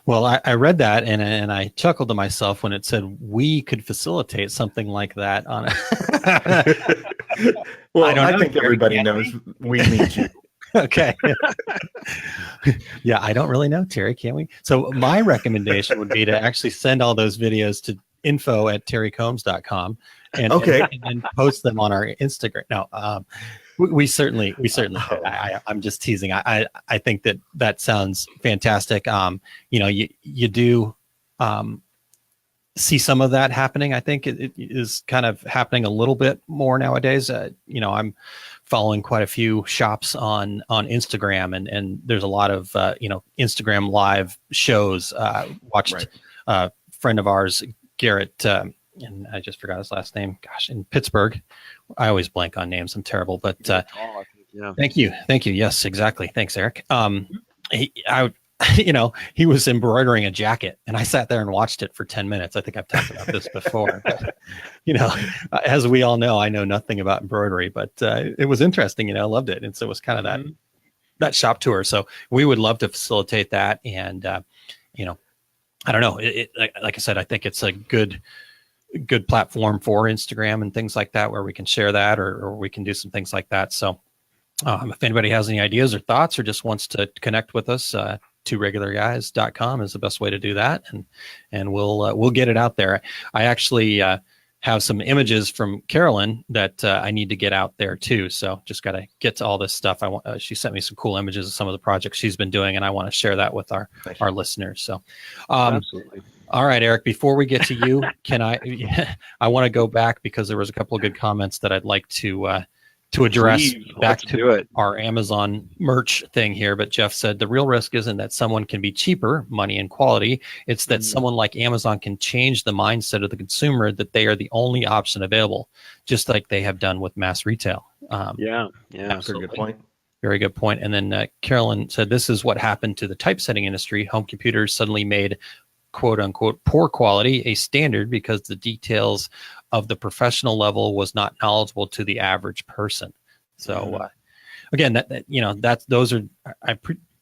Well, I read that and I chuckled to myself when it said we could facilitate something like that on it. Well, I think everybody knows we need you. Okay. Yeah, I don't really know, Terry. Can we? So my recommendation would be to actually send all those videos to info@terrycombs.com and post them on our Instagram. No, we certainly could. I'm just teasing. I think that sounds fantastic. You do see some of that happening. I think it is kind of happening a little bit more nowadays. I'm following quite a few shops on Instagram, and there's a lot of Instagram live shows. Watched a friend of ours, Garrett, and I just forgot his last name. Gosh, in Pittsburgh. I always blank on names. I'm terrible, but thank you. Yes, exactly. Thanks, Eric. He was embroidering a jacket, and I sat there and watched it for 10 minutes. I think I've talked about this before. But, as we all know, I know nothing about embroidery, but it was interesting. I loved it, and so it was kind of that shop tour. So we would love to facilitate that, and I don't know. Like I said, I think it's a good platform for Instagram and things like that, where we can share that, or we can do some things like that. So if anybody has any ideas or thoughts, or just wants to connect with us, tworegularguys.com is the best way to do that. And we'll get it out there. I actually have some images from Carolyn that I need to get out there too. So just got to get to all this stuff. She sent me some cool images of some of the projects she's been doing, and I want to share that with our listeners. So absolutely. All right, Eric, before we get to you, I want to go back because there was a couple of good comments that I'd like to address. Back to our Amazon merch thing here. But Jeff said the real risk isn't that someone can be cheaper, money and quality. It's that someone like Amazon can change the mindset of the consumer that they are the only option available, just like they have done with mass retail. Yeah, that's a good point. Very good point. And then Carolyn said, this is what happened to the typesetting industry. Home computers suddenly made quote unquote poor quality a standard because the details of the professional level was not knowledgeable to the average person. So again, those are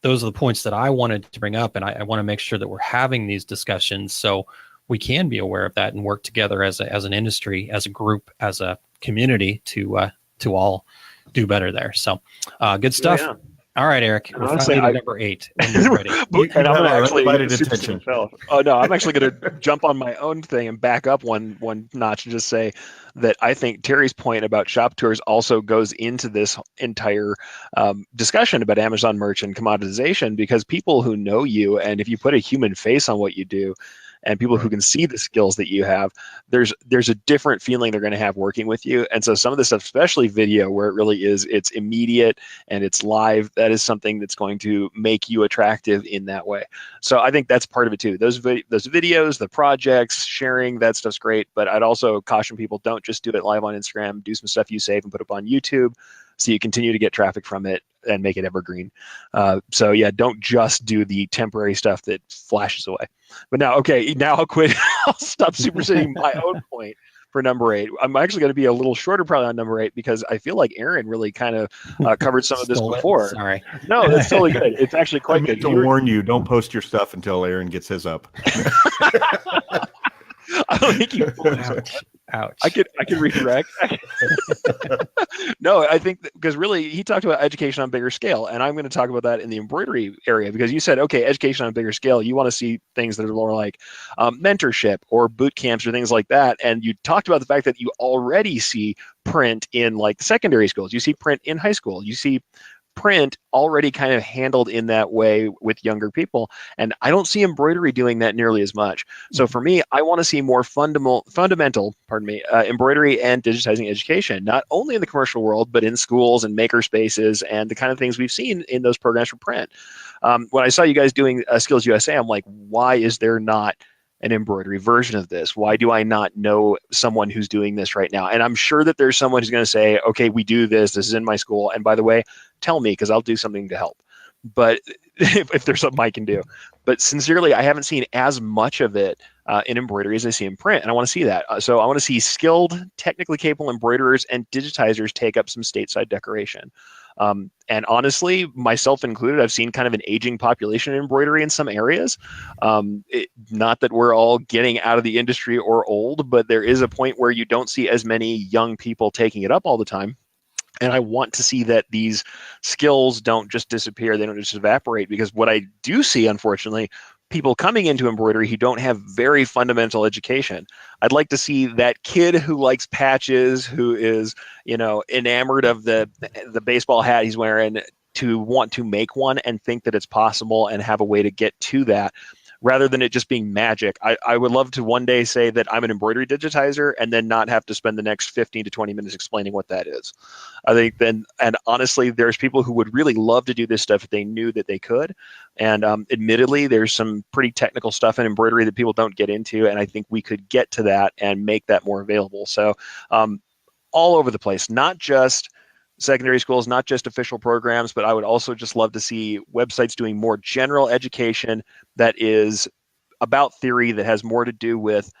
the points that I wanted to bring up, and I want to make sure that we're having these discussions so we can be aware of that and work together as an industry, as a group, as a community to all do better there. So good stuff. All right, Eric. We're Honestly, finally to number 8. When you're ready. And I'm have gonna our actually undivided super attention. myself. Oh no, I'm actually going to jump on my own thing and back up one notch and just say that I think Terry's point about shop tours also goes into this entire discussion about Amazon merch and commoditization, because people who know you, and if you put a human face on what you do, and people who can see the skills that you have, there's a different feeling they're going to have working with you. And so some of this stuff, especially video, where it really is, it's immediate and it's live, that is something that's going to make you attractive in that way. So I think that's part of it too. Those videos, the projects, sharing, that stuff's great. But I'd also caution people, don't just do it live on Instagram. Do some stuff you save and put up on YouTube, so you continue to get traffic from it and make it evergreen. So yeah, don't just do the temporary stuff that flashes away. But now I'll quit. I'll stop superseding my own point for number 8. I'm actually going to be a little shorter probably on number 8, because I feel like Aaron really kind of covered some of this before. Sorry. No, that's totally good. It's actually quite good. To warn you, don't post your stuff until Aaron gets his up. I don't think you. Ouch. I could redirect. No, I think because really he talked about education on bigger scale, and I'm going to talk about that in the embroidery area, because you said, okay, education on a bigger scale. You want to see things that are more like mentorship or boot camps or things like that. And you talked about the fact that you already see print in like secondary schools. You see print in high school. You see print already kind of handled in that way with younger people, and I don't see embroidery doing that nearly as much. So for me, I want to see more fundamental embroidery and digitizing education, not only in the commercial world, but in schools and maker spaces and the kind of things we've seen in those programs for print. When I saw you guys doing Skills USA, I'm like, why is there not an embroidery version of this? Why do I not know someone who's doing this right now? And I'm sure that there's someone who's going to say, okay, we do this. This is in my school. And by the way, tell me, because I'll do something to help. But if there's something I can do. But sincerely, I haven't seen as much of it in embroidery as I see in print. And I want to see that. So I want to see skilled, technically capable embroiderers and digitizers take up some stateside decoration. And honestly, myself included, I've seen kind of an aging population in embroidery in some areas. Not that we're all getting out of the industry or old, but there is a point where you don't see as many young people taking it up all the time. And I want to see that these skills don't just disappear, they don't just evaporate, because what I do see, unfortunately, people coming into embroidery who don't have very fundamental education. I'd like to see that kid who likes patches, who is, enamored of the baseball hat he's wearing, to want to make one and think that it's possible and have a way to get to that, rather than it just being magic. I would love to one day say that I'm an embroidery digitizer and then not have to spend the next 15 to 20 minutes explaining what that is. I think then, and honestly, there's people who would really love to do this stuff if they knew that they could. And admittedly, there's some pretty technical stuff in embroidery that people don't get into. And I think we could get to that and make that more available. So all over the place, not just secondary schools, not just official programs, but I would also just love to see websites doing more general education that is about theory, that has more to do with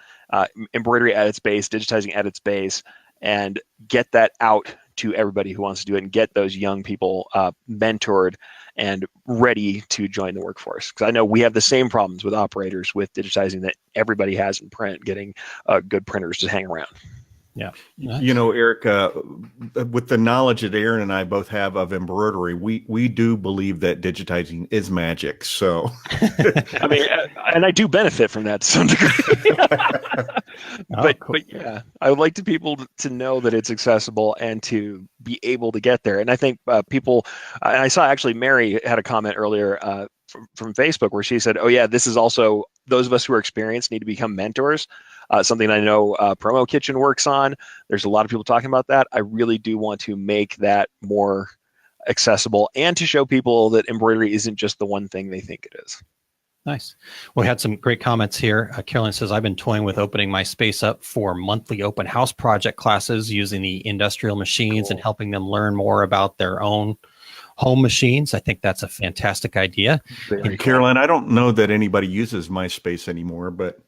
embroidery at its base, digitizing at its base, and get that out to everybody who wants to do it, and get those young people mentored and ready to join the workforce. Because I know we have the same problems with operators with digitizing that everybody has in print, getting good printers to hang around. Yeah. Eric, with the knowledge that Aaron and I both have of embroidery, we do believe that digitizing is magic. So, I mean, and I do benefit from that to some degree. But yeah, I would like people to know that it's accessible and to be able to get there. And I think people, and I saw actually Mary had a comment earlier from Facebook where she said, oh yeah, this is also, those of us who are experienced need to become mentors. Something I know Promo Kitchen works on. There's a lot of people talking about that. I really do want to make that more accessible and to show people that embroidery isn't just the one thing they think it is. Nice. We had some great comments here. Carolyn says, I've been toying with opening my space up for monthly open house project classes using the industrial machines and helping them learn more about their own home machines. I think that's a fantastic idea. Carolyn, I don't know that anybody uses MySpace anymore, but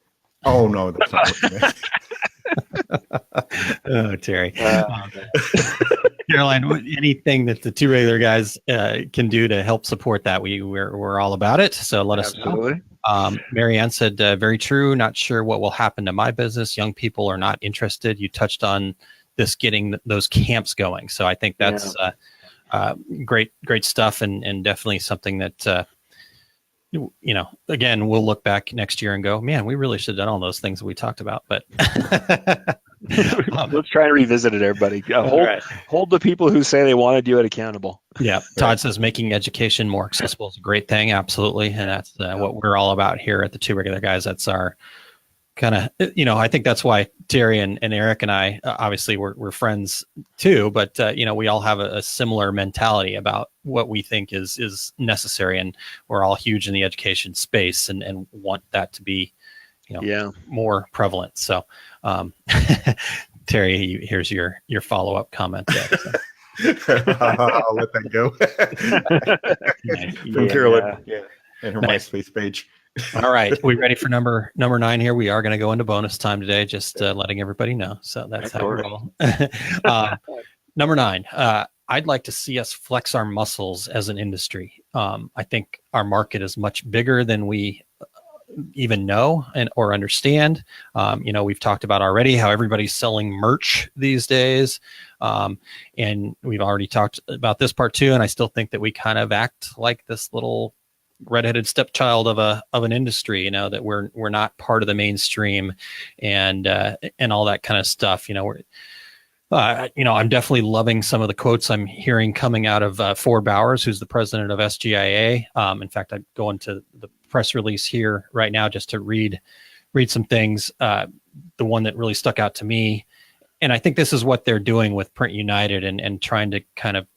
oh no, that's not what oh, Terry. Caroline, anything that the two regular guys can do to help support that, we're all about it. So let us know. Mary Ann said, very true. Not sure what will happen to my business. Young people are not interested. You touched on this, getting those camps going. So I think that's great stuff, and definitely something that again, we'll look back next year and go, man, we really should have done all those things that we talked about. But let's try and revisit it, everybody. Hold the people who say they want to do it accountable. Yeah. Todd says making education more accessible is a great thing. Absolutely. And that's what we're all about here at the Two Regular Guys. That's our kind of, I think that's why Terry and Eric and I, obviously we're friends too, but we all have a similar mentality about what we think is necessary. And we're all huge in the education space and want that to be, more prevalent. So, Terry, here's your follow-up comment there. So. I'll let that go. From Carolyn, and her MySpace page. All right, we ready for number 9 here? We are going to go into bonus time today, just letting everybody know. So that's how we roll. Number 9, I'd like to see us flex our muscles as an industry. I think our market is much bigger than we even know or understand. We've talked about already how everybody's selling merch these days. And we've already talked about this part too. And I still think that we kind of act like this little redheaded stepchild of an industry, that we're not part of the mainstream and all that kind of stuff. I'm definitely loving some of the quotes I'm hearing coming out of Ford Bowers, who's the president of SGIA. In fact, I go into the press release here right now just to read some things. The one that really stuck out to me, and I think this is what they're doing with Print United and trying to kind of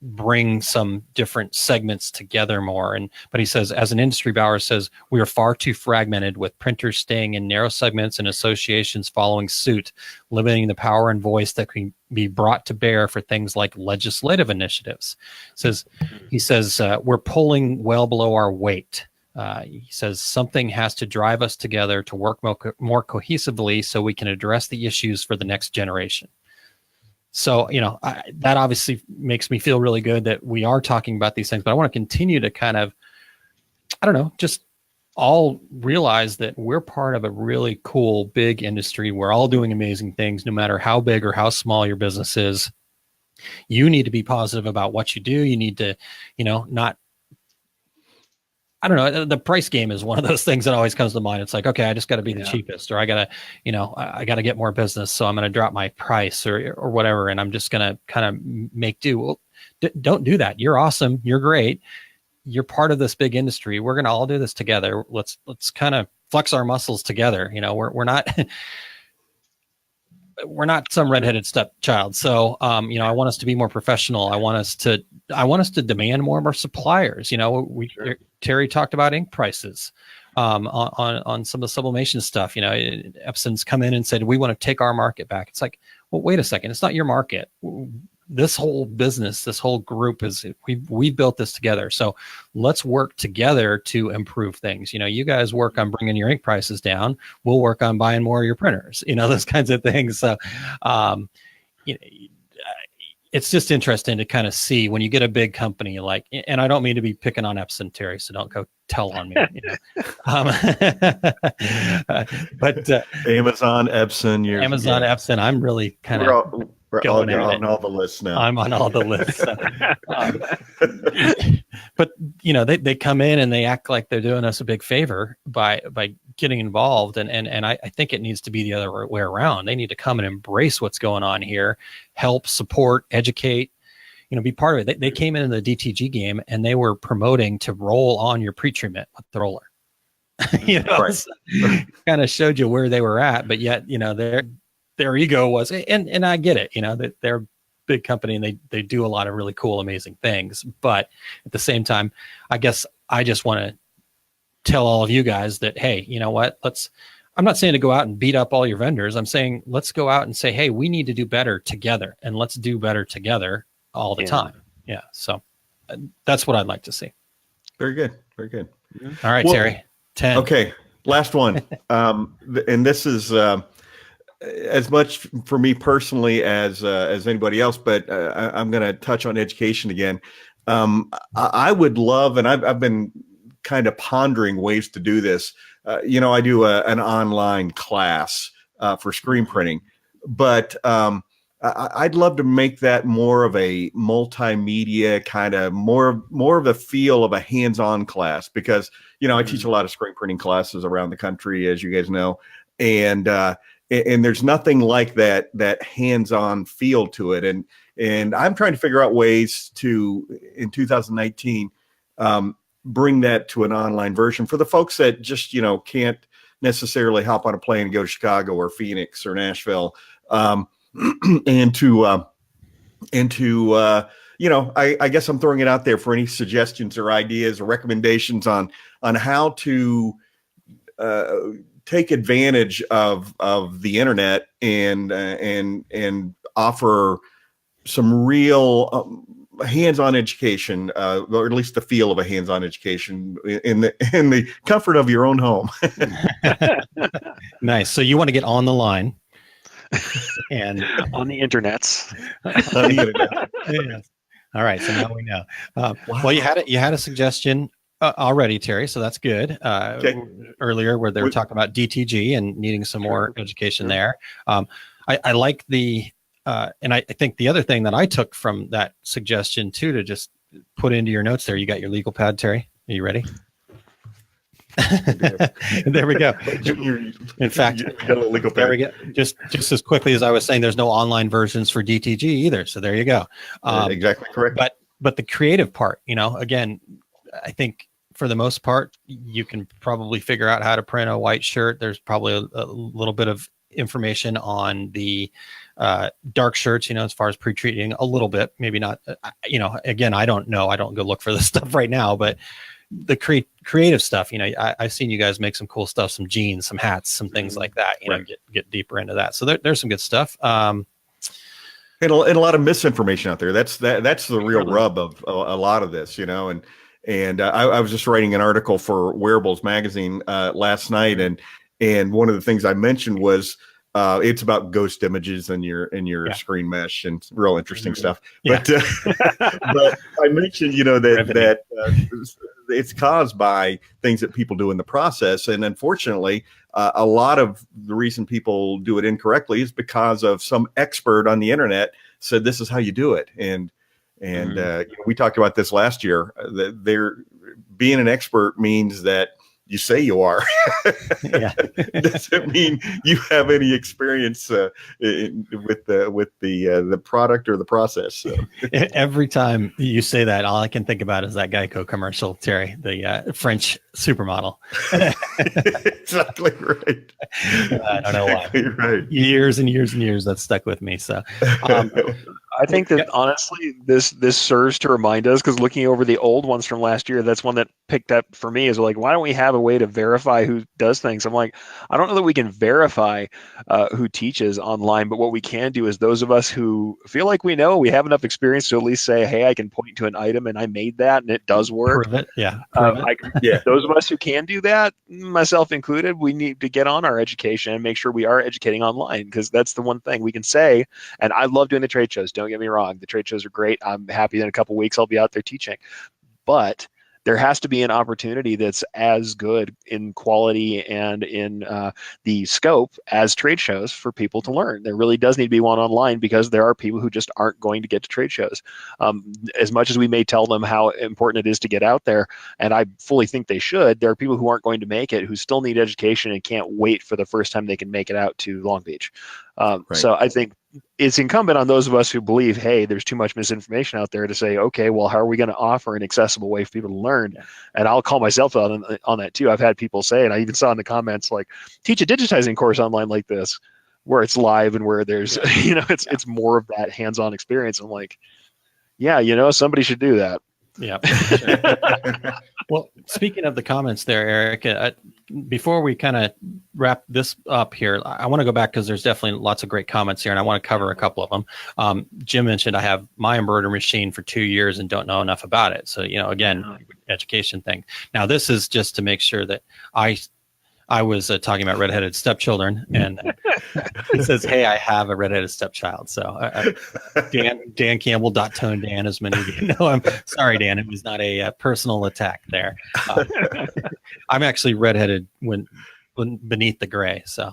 bring some different segments together more. But he says, as an industry, Bowers says, we are far too fragmented, with printers staying in narrow segments and associations following suit, limiting the power and voice that can be brought to bear for things like legislative initiatives. He says we're pulling well below our weight. He says something has to drive us together to work more cohesively so we can address the issues for the next generation. So, that obviously makes me feel really good that we are talking about these things, but I want to continue to kind of, just all realize that we're part of a really cool, big industry. We're all doing amazing things, no matter how big or how small your business is. You need to be positive about what you do. You need to, not, the price game is one of those things that always comes to mind. It's like, okay, I just got to be the cheapest, or I got to, I got to get more business. So I'm going to drop my price or whatever. And I'm just going to kind of make do. Well, don't do that. You're awesome. You're great. You're part of this big industry. We're going to all do this together. Let's kind of flex our muscles together. We're not, we're not some redheaded stepchild. So, I want us to be more professional. I want us to demand more of our suppliers. Terry talked about ink prices on some of the sublimation stuff. Epson's come in and said, we want to take our market back. It's like, well, wait a second. It's not your market. This whole business, this whole group we built this together. So let's work together to improve things. You guys work on bringing your ink prices down. We'll work on buying more of your printers, those kinds of things. So, it's just interesting to kind of see when you get a big company like, and I don't mean to be picking on Epson, Terry, so don't go tell on me. But Amazon, Epson, Epson. I'm really kind of on all the lists now. I'm on all the lists. But they come in and they act like they're doing us a big favor by getting involved, and I think it needs to be the other way around. They need to come and embrace what's going on here, help, support, educate, be part of it. They came in the DTG game and they were promoting to roll on your pre-treatment with the roller. Kind of showed you where they were at, but yet their ego was, and I get it, that they're a big company and they do a lot of really cool, amazing things. But at the same time, I guess I just want to tell all of you guys that, hey, you know what? I'm not saying to go out and beat up all your vendors. I'm saying, let's go out and say, hey, we need to do better together, and let's do better together all the time. Yeah. So that's what I'd like to see. Very good. Very good. All right, Terry, 10. Okay. Last one. And this is, as much for me personally as anybody else, but I'm going to touch on education again. I would love, and I've been kind of pondering ways to do this. I do an online class for screen printing, but I'd love to make that more of a multimedia kind of more of a feel of a hands-on class, because I teach a lot of screen printing classes around the country, as you guys know, and there's nothing like that hands-on feel to it, and I'm trying to figure out ways to, in 2019, bring that to an online version for the folks that just can't necessarily hop on a plane and go to Chicago or Phoenix or Nashville. And to I guess I'm throwing it out there for any suggestions or ideas or recommendations on how to take advantage of the internet and offer some real hands-on education, or at least the feel of a hands-on education in the comfort of your own home. Nice. So you want to get on the line. And on the internets. Yeah. All right, so now we know. Wow. Well, you had a suggestion already, Terry, so that's good. Earlier, where they were talking about DTG and needing some more education there. I like the and I think the other thing that I took from that suggestion too, to just put into your notes there. You got your legal pad, Terry? Are you ready? There we go. In fact, there we go. Just as quickly as I was saying, there's no online versions for DTG either. So there you go. Exactly correct. But the creative part, again, I think for the most part, you can probably figure out how to print a white shirt. There's probably a little bit of information on the dark shirts, as far as pre-treating a little bit, maybe not, again, I don't know. I don't go look for this stuff right now, but the creative stuff, I've seen you guys make some cool stuff, some jeans, some hats, some things like that, right. Get deeper into that. So there's some good stuff. And a lot of misinformation out there. That's the real rub of a lot of this, and I was just writing an article for Wearables Magazine last night, and one of the things I mentioned was it's about ghost images in your screen mesh and real interesting stuff. Yeah. But I mentioned, that it's caused by things that people do in the process, and unfortunately, a lot of the reason people do it incorrectly is because of some expert on the internet said this is how you do it, and we talked about this last year. That being an expert means that you say you are. Yeah. Doesn't mean you have any experience with the product or the process. So. Every time you say that, all I can think about is that Geico commercial, Terry, the French supermodel. Exactly right. I don't know why. You're right. Years and years and years that's stuck with me. So. I think that honestly, this serves to remind us, because looking over the old ones from last year, that's one that picked up for me, is like, why don't we have a way to verify who does things? I'm like, I don't know that we can verify who teaches online, but what we can do is those of us who feel like we have enough experience to at least say, hey, I can point to an item and I made that and it does work. Prove it. Yeah. Those of us who can do that, myself included, we need to get on our education and make sure we are educating online, because that's the one thing we can say. And I love doing the trade shows. Don't get me wrong. The trade shows are great. I'm happy that in a couple of weeks I'll be out there teaching. But there has to be an opportunity that's as good in quality and in the scope as trade shows for people to learn. There really does need to be one online, because there are people who just aren't going to get to trade shows. As much as we may tell them how important it is to get out there, and I fully think they should, there are people who aren't going to make it, who still need education and can't wait for the first time they can make it out to Long Beach. Right. So I think it's incumbent on those of us who believe, hey, there's too much misinformation out there, to say, okay, well, how are we going to offer an accessible way for people to learn? Yeah. And I'll call myself out on that too. I've had people say, and I even saw in the comments, like, teach a digitizing course online like this, where it's live and where there's, it's more of that hands-on experience. I'm like, yeah, somebody should do that. Yeah. Well, speaking of the comments there, Eric, before we kind of wrap this up here, I want to go back, because there's definitely lots of great comments here, and I want to cover a couple of them. Jim mentioned I have my embroidery machine for 2 years and don't know enough about it. So, again, education thing. Now, this is just to make sure that I was talking about redheaded stepchildren, and he says, hey, I have a redheaded stepchild. So Dan Campbell, Tone Dan, as many of you know. I'm sorry, Dan, it was not a personal attack there. I'm actually redheaded beneath the gray. So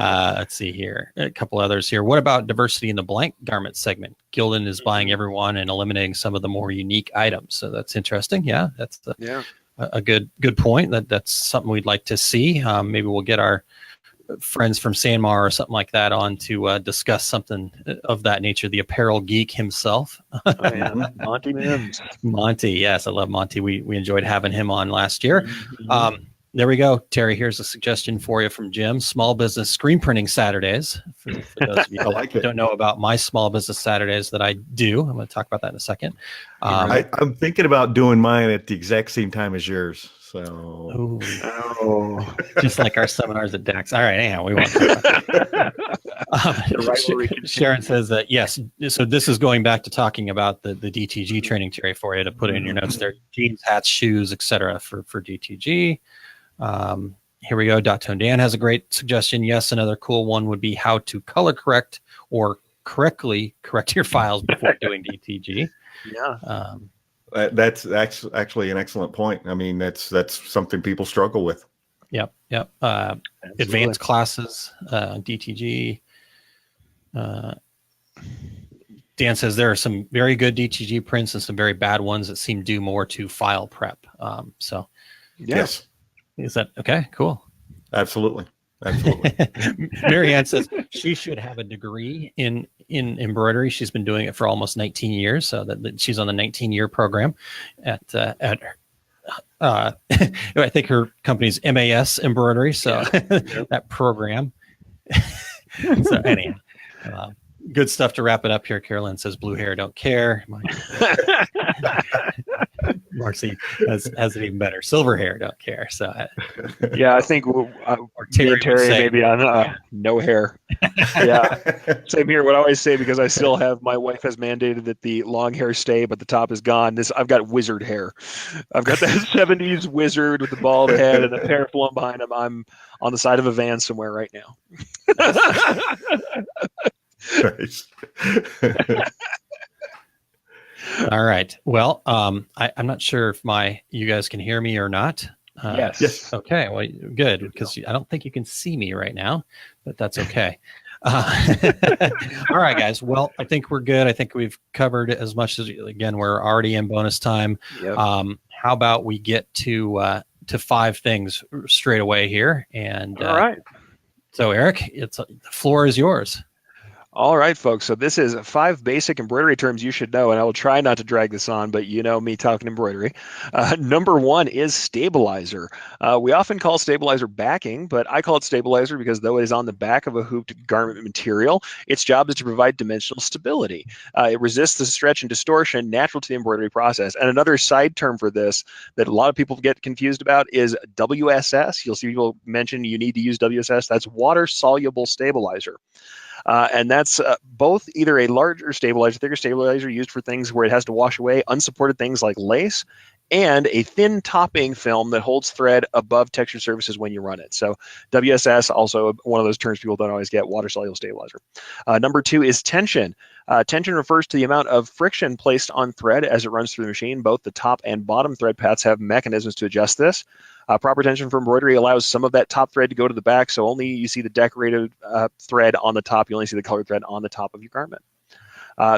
let's see here. A couple others here. What about diversity in the blank garment segment? Gildan is buying everyone and eliminating some of the more unique items. So that's interesting. Yeah, that's a good point. That's something we'd like to see. Maybe we'll get our friends from Sanmar or something like that on to discuss something of that nature. The apparel geek himself. Monty Mims. Monty, yes, I love Monty. We enjoyed having him on last year. There we go, Terry. Here's a suggestion for you from Jim. Small business screen printing Saturdays. For those of you that don't know about my small business Saturdays that I do, I'm going to talk about that in a second. I'm thinking about doing mine at the exact same time as yours. So, just like our seminars at DAX. All right, anyhow, we won't. Sharon says that yes. So this is going back to talking about the DTG training, Terry, for you to put it in your notes there. Jeans, hats, shoes, etc. for DTG. Here we go. Tone Dan has a great suggestion. Yes, another cool one would be how to color correct or correctly correct your files before doing DTG. Yeah. That's actually an excellent point. I mean, that's something people struggle with. Yep. Advanced classes, DTG. Dan says there are some very good DTG prints and some very bad ones that seem due more to file prep. Yes. Is that okay? Cool. Absolutely. Marianne says she should have a degree in embroidery. She's been doing it for almost 19 years, so that she's on the 19-year program at I think her company's MAS Embroidery. So that program. So anyhow, good stuff to wrap it up here. Carolyn says blue hair don't care. Marcy has it even better. Silver hair don't care. So I think Terry maybe on no hair. Yeah, same here. What I always say, because I still have, my wife has mandated that the long hair stay, but the top is gone. I've got wizard hair. I've got that 70s wizard with the bald head and a hair flowing behind him. I'm on the side of a van somewhere right now. Nice. All right. Well, I'm not sure if you guys can hear me or not. Yes. Okay. Well, good, because I don't think you can see me right now, but that's okay. All right, guys. Well, I think we're good. I think we've covered as much as, again, we're already in bonus time. Yep. How about we get to 5 things straight away here? And all right. So, Eric, the floor is yours. All right, folks. So this is 5 basic embroidery terms you should know, and I will try not to drag this on, but you know me talking embroidery. Number 1 is stabilizer. We often call stabilizer backing, but I call it stabilizer because though it is on the back of a hooped garment material, its job is to provide dimensional stability. It resists the stretch and distortion natural to the embroidery process. And another side term for this that a lot of people get confused about is WSS. You'll see people mention you need to use WSS. That's water-soluble stabilizer. And that's both either a larger stabilizer, thicker stabilizer used for things where it has to wash away unsupported things like lace, and a thin topping film that holds thread above textured surfaces when you run it. So WSS, also one of those terms people don't always get, water-soluble stabilizer. Number 2 is tension. Tension refers to the amount of friction placed on thread as it runs through the machine. Both the top and bottom thread paths have mechanisms to adjust this. Proper tension for embroidery allows some of that top thread to go to the back, so only you see the decorated thread on the top. You only see the colored thread on the top of your garment.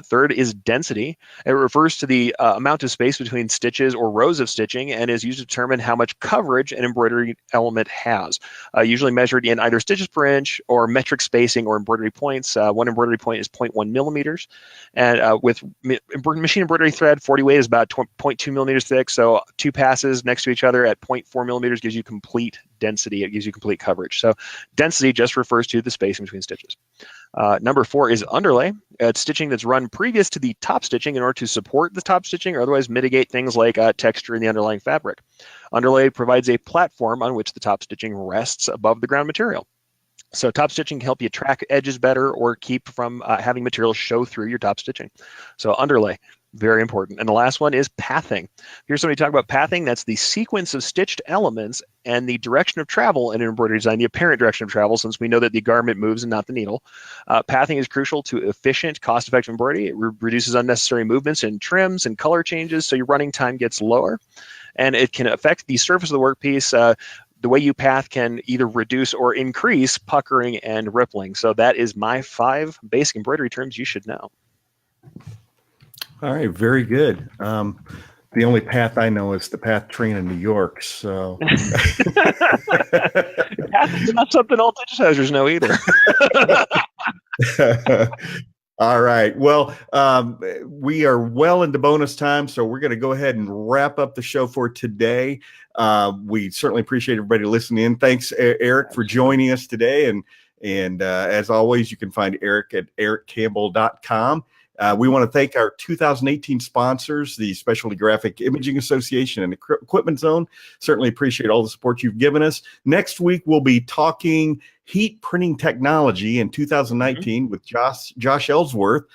Third is density. It refers to the amount of space between stitches or rows of stitching and is used to determine how much coverage an embroidery element has, usually measured in either stitches per inch or metric spacing or embroidery points. One embroidery point is 0.1 millimeters. And with machine embroidery thread, 40 weight is about 0.2 millimeters thick. So 2 passes next to each other at 0.4 millimeters gives you complete density. It gives you complete coverage. So density just refers to the spacing between stitches. Number 4 is underlay. It's stitching that's run previous to the top stitching in order to support the top stitching or otherwise mitigate things like texture in the underlying fabric. Underlay provides a platform on which the top stitching rests above the ground material. So top stitching can help you track edges better or keep from having material show through your top stitching. So underlay. Very important. And the last one is pathing. Here's somebody talk about pathing. That's the sequence of stitched elements and the direction of travel in an embroidery design, the apparent direction of travel, since we know that the garment moves and not the needle. Pathing is crucial to efficient, cost-effective embroidery. It reduces unnecessary movements in trims and color changes, so your running time gets lower. And it can affect the surface of the workpiece. The way you path can either reduce or increase puckering and rippling. So that is my 5 basic embroidery terms you should know. All right, very good. The only path I know is the PATH train in New York. So Path is not something all digitizers know either. All right. Well, we are well into bonus time, so we're going to go ahead and wrap up the show for today. We certainly appreciate everybody listening in. Thanks, Eric, for joining us today. And as always, you can find Eric at ericcampbell.com. We want to thank our 2018 sponsors, the Specialty Graphic Imaging Association and Equipment Zone. Certainly appreciate all the support you've given us. Next week, we'll be talking heat printing technology in 2019 with Josh Ellsworth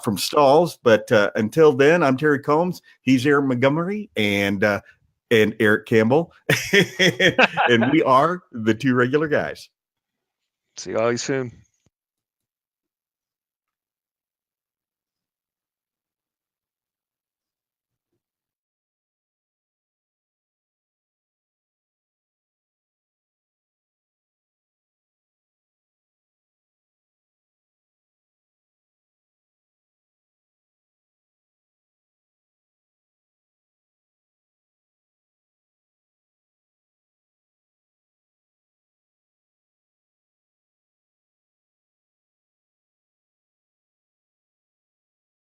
from Stalls. But until then, I'm Terry Combs. He's Aaron Montgomery and Eric Campbell. And we are the 2 regular guys. See you all soon.